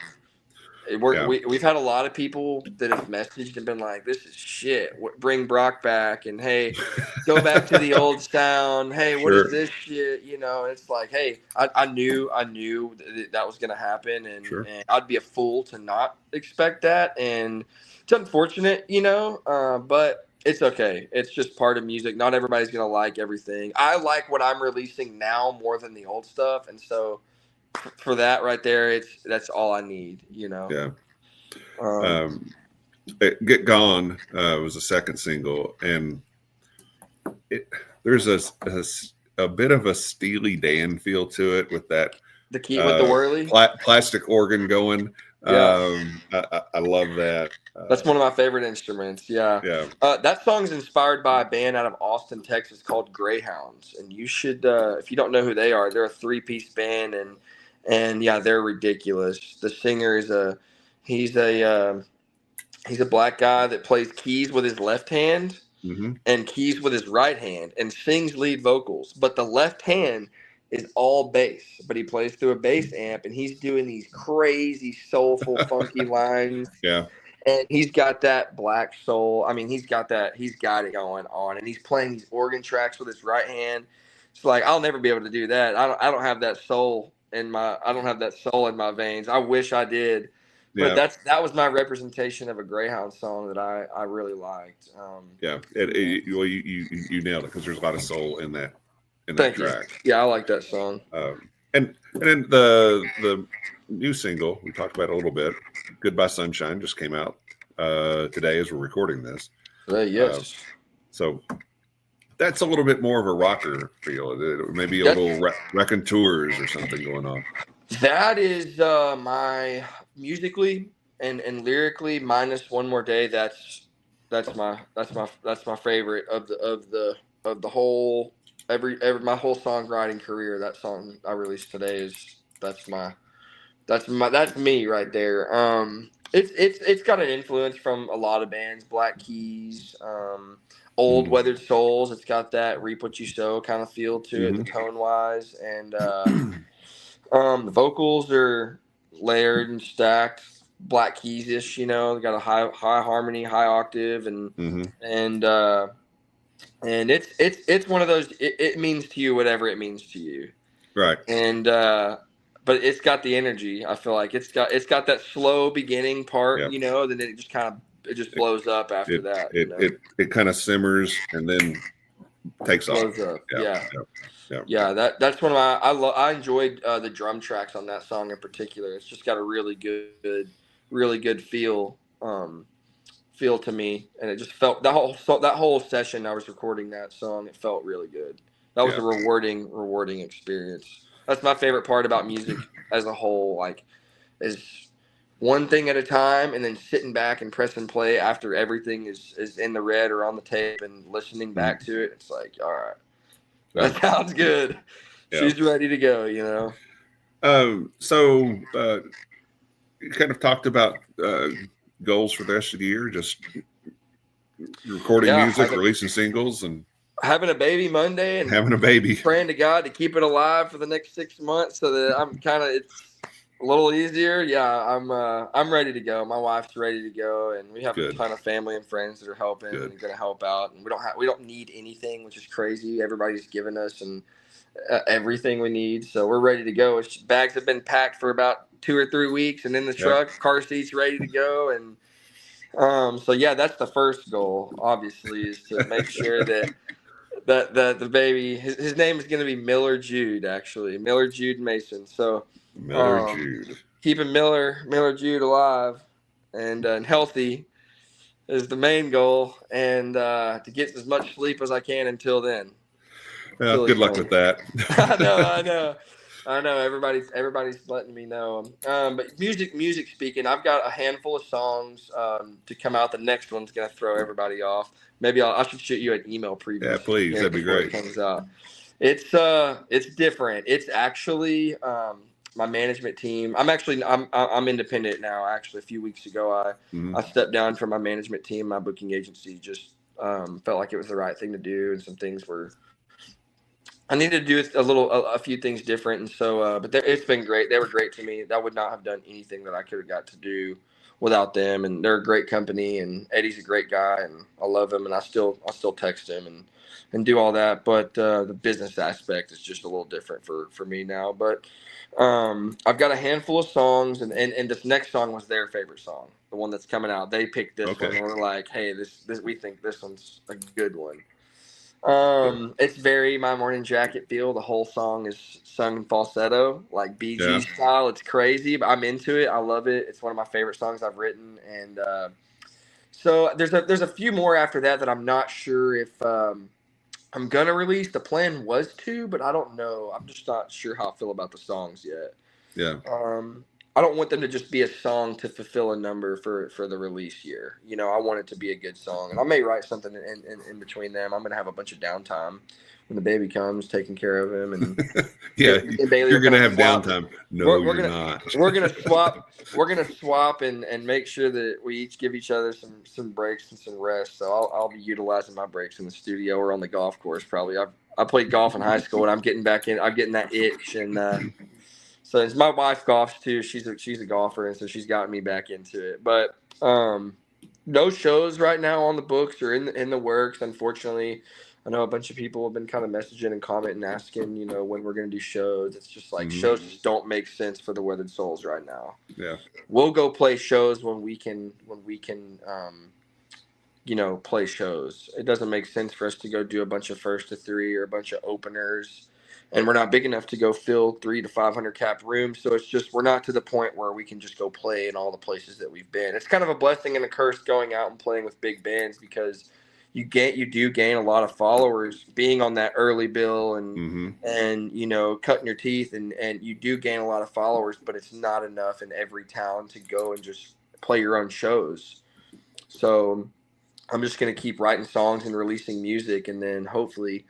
Yeah. We've had a lot of people that have messaged and been like, "This is shit. Bring Brock back." And hey, go back to the old sound. Hey, what is Sure. this shit? It's like, hey, I knew that was gonna happen, and, Sure. and I'd be a fool to not expect that. And it's unfortunate, but it's okay. It's just part of music. Not everybody's gonna like everything. I like what I'm releasing now more than the old stuff, and so for that right there, that's all I need. Yeah. Um, Um, Get Gone was the second single, and it there's a bit of a Steely Dan feel to it with that the key with the whirly. plastic organ going. Yeah, I love that. that's one of my favorite instruments. Yeah, Yeah. that song's inspired by a band out of Austin, Texas called Greyhounds, and you should, if you don't know who they are, they're a three-piece band, and yeah, they're ridiculous. The singer he's a he's a black guy that plays keys with his left hand. Mm-hmm. and keys with his right hand and sings lead vocals, but the left hand is all bass. But he plays through a bass amp, and he's doing these crazy, soulful, funky lines. Yeah. And he's got that black soul. I mean, he's got it going on, and he's playing these organ tracks with his right hand. It's like I'll never be able to do that. I don't have that soul in my I don't have that soul in my veins. I wish I did, but Yeah. that was my representation of a Greyhound song that I really liked. Yeah. Well, you nailed it because there's a lot of soul in that Thank you. track. Yeah, I like that song. And then the new single we talked about a little bit, "Goodbye Sunshine," just came out today as we're recording this. Yes. So that's a little bit more of a rocker feel. Maybe a little raconteurs or something going on. That is my musically and lyrically minus One More Day. That's my favorite of the whole every my whole songwriting career. That song I released today is that's me right there. It's got an influence from a lot of bands, Black Keys, Old Weathered Souls. It's got that Reap What You Sow kind of feel to it, the tone wise, and the vocals are layered and stacked, Black Keys ish. They got a high harmony, high octave, and it's one of those. It means to you whatever it means to you. Right. And but it's got the energy. I feel like it's got that slow beginning part, Yep. Then it just blows up after that. It kind of simmers and then takes blows off. Up. Yeah. Yeah. That's one of my I enjoyed the drum tracks on that song in particular. It's just got a really good feel to me, and it just felt that whole session I was recording that song. It felt really good. That was a rewarding experience. That's my favorite part about music as a whole. Like, is one thing at a time, and then sitting back and pressing play after everything is in the red or on the tape, and listening back to it. It's like, all right, that sounds good. Yeah. She's ready to go. So you kind of talked about goals for the rest of the year, just recording music, releasing singles, and having a baby Monday, and having a baby, praying to God to keep it alive for the next 6 months, so that I'm it's a little easier. Yeah, I'm ready to go. My wife's ready to go, and we have a ton of family and friends that are helping and going to help out. And we don't need anything, which is crazy. Everybody's given us and everything we need, so we're ready to go. Bags have been packed for about 2 or 3 weeks, and in the truck, car seats ready to go, and so yeah, that's the first goal. Obviously, is to make sure that the baby, his name is going to be Miller Jude. Actually, Miller Jude Mason. So Miller Jude, keeping Miller Jude alive and healthy is the main goal, and to get as much sleep as I can until then. Good luck with that. I know. Everybody's letting me know. But music speaking, I've got a handful of songs to come out. The next one's gonna throw everybody off. Maybe I should shoot you an email preview. Yeah, please. That'd be great. It comes out. It's different. It's actually my management team. I'm independent now. Actually, a few weeks ago, I stepped down from my management team. My booking agency just felt like it was the right thing to do, and some things were. I needed to do a few things different, and so, but it's been great. They were great to me. I would not have done anything that I could have got to do without them, and they're a great company. And Eddie's a great guy, and I love him, and I still text him and do all that. But the business aspect is just a little different for me now. But I've got a handful of songs, and this next song was their favorite song, the one that's coming out. They picked this one, and we're like, hey, this we think this one's a good one. It's very My Morning Jacket feel. The whole song is sung in falsetto, like BG style. It's crazy, but I'm into it. I love it. It's one of my favorite songs I've written, and so there's a few more after that I'm not sure if I'm gonna release. The plan was to, but I don't know. I'm just not sure how I feel about the songs yet. Yeah. I don't want them to just be a song to fulfill a number for the release year. You know, I want it to be a good song, and I may write something in between them. I'm gonna have a bunch of downtime when the baby comes, taking care of him, and Yeah, and Bailey you're will kind gonna of have swap. downtime. No, We're you're gonna not. we're gonna swap and make sure that we each give each other some breaks and some rest. So I'll be utilizing my breaks in the studio or on the golf course probably. I played golf in high school and I'm getting back in. I'm getting that itch and. So it's my wife golfs too. She's a golfer, and so she's gotten me back into it. But no shows right now on the books or in the works. Unfortunately, I know a bunch of people have been kind of messaging and commenting, asking, you know, when we're going to do shows. It's just like shows just don't make sense for the Weathered Souls right now. Yeah, We'll go play shows when we can you know, play shows. It doesn't make sense for us to go do a bunch of first to three or a bunch of openers. And we're not big enough to go fill 300 to 500 cap rooms. So it's just, we're not to the point where we can just go play in all the places that we've been. It's kind of a blessing and a curse going out and playing with big bands because you do gain a lot of followers being on that early bill and, you know, cutting your teeth and you do gain a lot of followers, but it's not enough in every town to go and just play your own shows. So I'm just going to keep writing songs and releasing music. And then hopefully,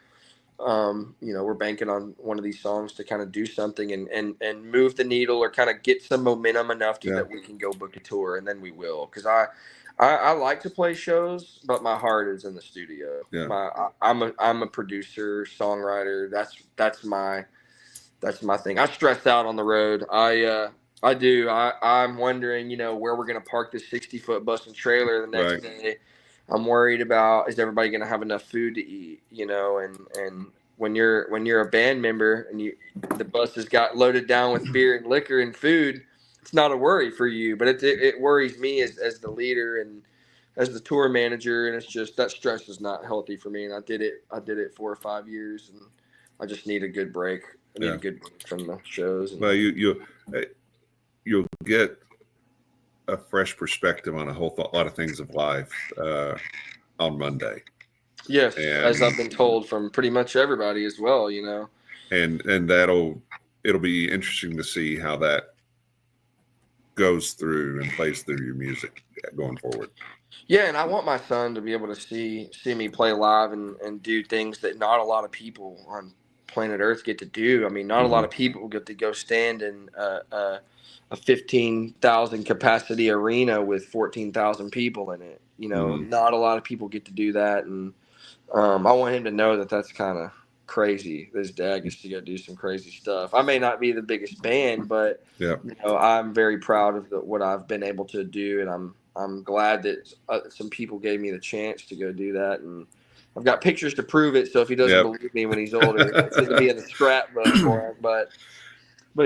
you know, we're banking on one of these songs to kind of do something and move the needle or kind of get some momentum enough to that we can go book a tour. And then we will. Cause I like to play shows, but my heart is in the studio. yeah. I'm a producer, songwriter. That's my thing. I stress out on the road. I do. I'm wondering, you know, where we're going to park this 60-foot bus and trailer the next day. I'm worried about, is everybody going to have enough food to eat, you know, and when you're a band member and the bus has got loaded down with beer and liquor and food, it's not a worry for you, but it worries me as the leader and as the tour manager. And it's just, that stress is not healthy for me. And I did it 4 or 5 years and I just need a good break. I need a good break from the shows. Well, you'll get a fresh perspective on a lot of things of life on Monday. Yes, as I've been told from pretty much everybody as well, you know. And it'll be interesting to see how that goes through and plays through your music going forward. Yeah, and I want my son to be able to see me play live and do things that not a lot of people on planet Earth get to do. I mean, not a lot of people get to go stand in a 15,000 capacity arena with 14,000 people in it. You know, not a lot of people get to do that, and I want him to know that that's kind of crazy. His dad gets to go do some crazy stuff. I may not be the biggest band, but you know, I'm very proud of what I've been able to do, and I'm glad that some people gave me the chance to go do that, and I've got pictures to prove it. So if he doesn't believe me when he's older, it'll be in the scrapbook for him. But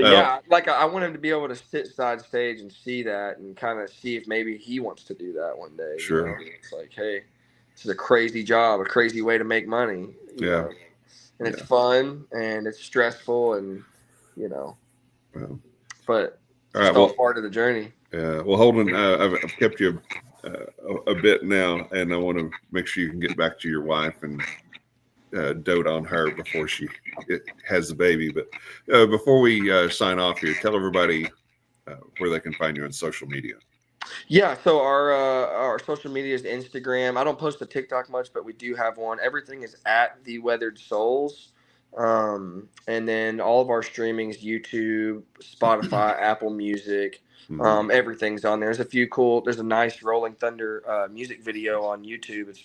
yeah, like I want him to be able to sit side stage and see that, and kind of see if maybe he wants to do that one day. Sure. You know? It's like, hey, this is a crazy job, a crazy way to make money. You know? And it's fun and it's stressful, and you know, but it's all part of the journey. Yeah. Well, Holdyn, I've kept you a bit now, and I want to make sure you can get back to your wife and dote on her before she has the baby. But before we sign off here, tell everybody where they can find you on social media. Yeah, so our social media is Instagram. I don't post to TikTok much, but we do have one. Everything is at The Weathered Souls. And then all of our streaming is YouTube, Spotify, Apple Music. Everything's on there. There's a nice Rolling Thunder music video on YouTube.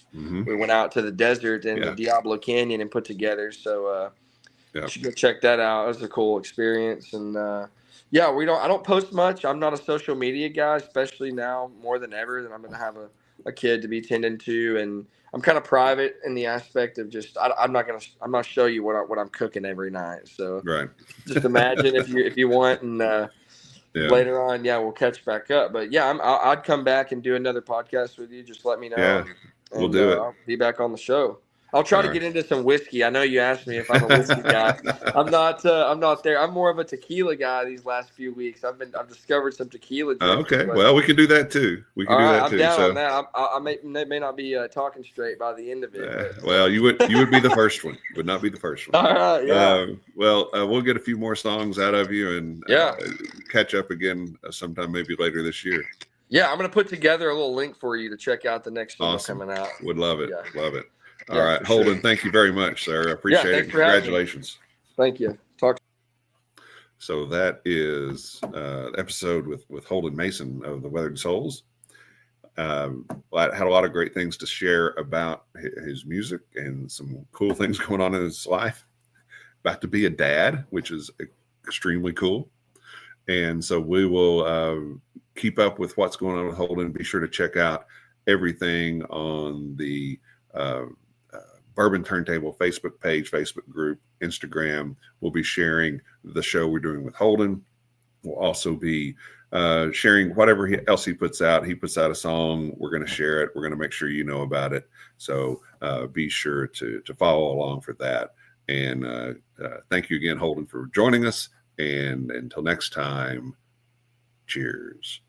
We went out to the desert and the Diablo Canyon and put together. So you should go check that out. It was a cool experience. And yeah, I don't post much. I'm not a social media guy, especially now more than ever that I'm going to have a kid to be tending to. And I'm kind of private in the aspect of just, I'm not show you what I'm cooking every night. So just imagine if you want, and later on, we'll catch back up. But yeah, I'd come back and do another podcast with you. Just let me know. Yeah, we'll do it. I'll be back on the show. I'll try All to right. get into some whiskey. I know you asked me if I'm a whiskey guy. I'm not. I'm not there. I'm more of a tequila guy these last few weeks. I've discovered some tequila drinking. Okay. But Well, we can do that too. We can all do right, that I'm too. down on So, that. I may not be talking straight by the end of it, but well, you would be the first one. You would not be the first one. all right, yeah, We'll get a few more songs out of you and yeah, catch up again sometime maybe later this year. yeah. I'm gonna put together a little link for you to check out the next single Awesome. coming out. Would love it. Yeah, Love it. All yeah, right, for Holdyn, sure. thank you very much, sir. I Yeah, appreciate it. thanks for having me. Congratulations. Thank you. Talk. So that is episode with Holdyn Mason of the Weathered Souls. I had a lot of great things to share about his music and some cool things going on in his life. About to be a dad, which is extremely cool. And so we will keep up with what's going on with Holdyn. Be sure to check out everything on the Bourbon Turntable Facebook page, Facebook group, Instagram. We'll be sharing the show we're doing with Holdyn. We'll also be sharing whatever else he puts out. He puts out a song. We're going to share it. We're going to make sure you know about it. So be sure to follow along for that. And thank you again, Holdyn, for joining us. And until next time, cheers.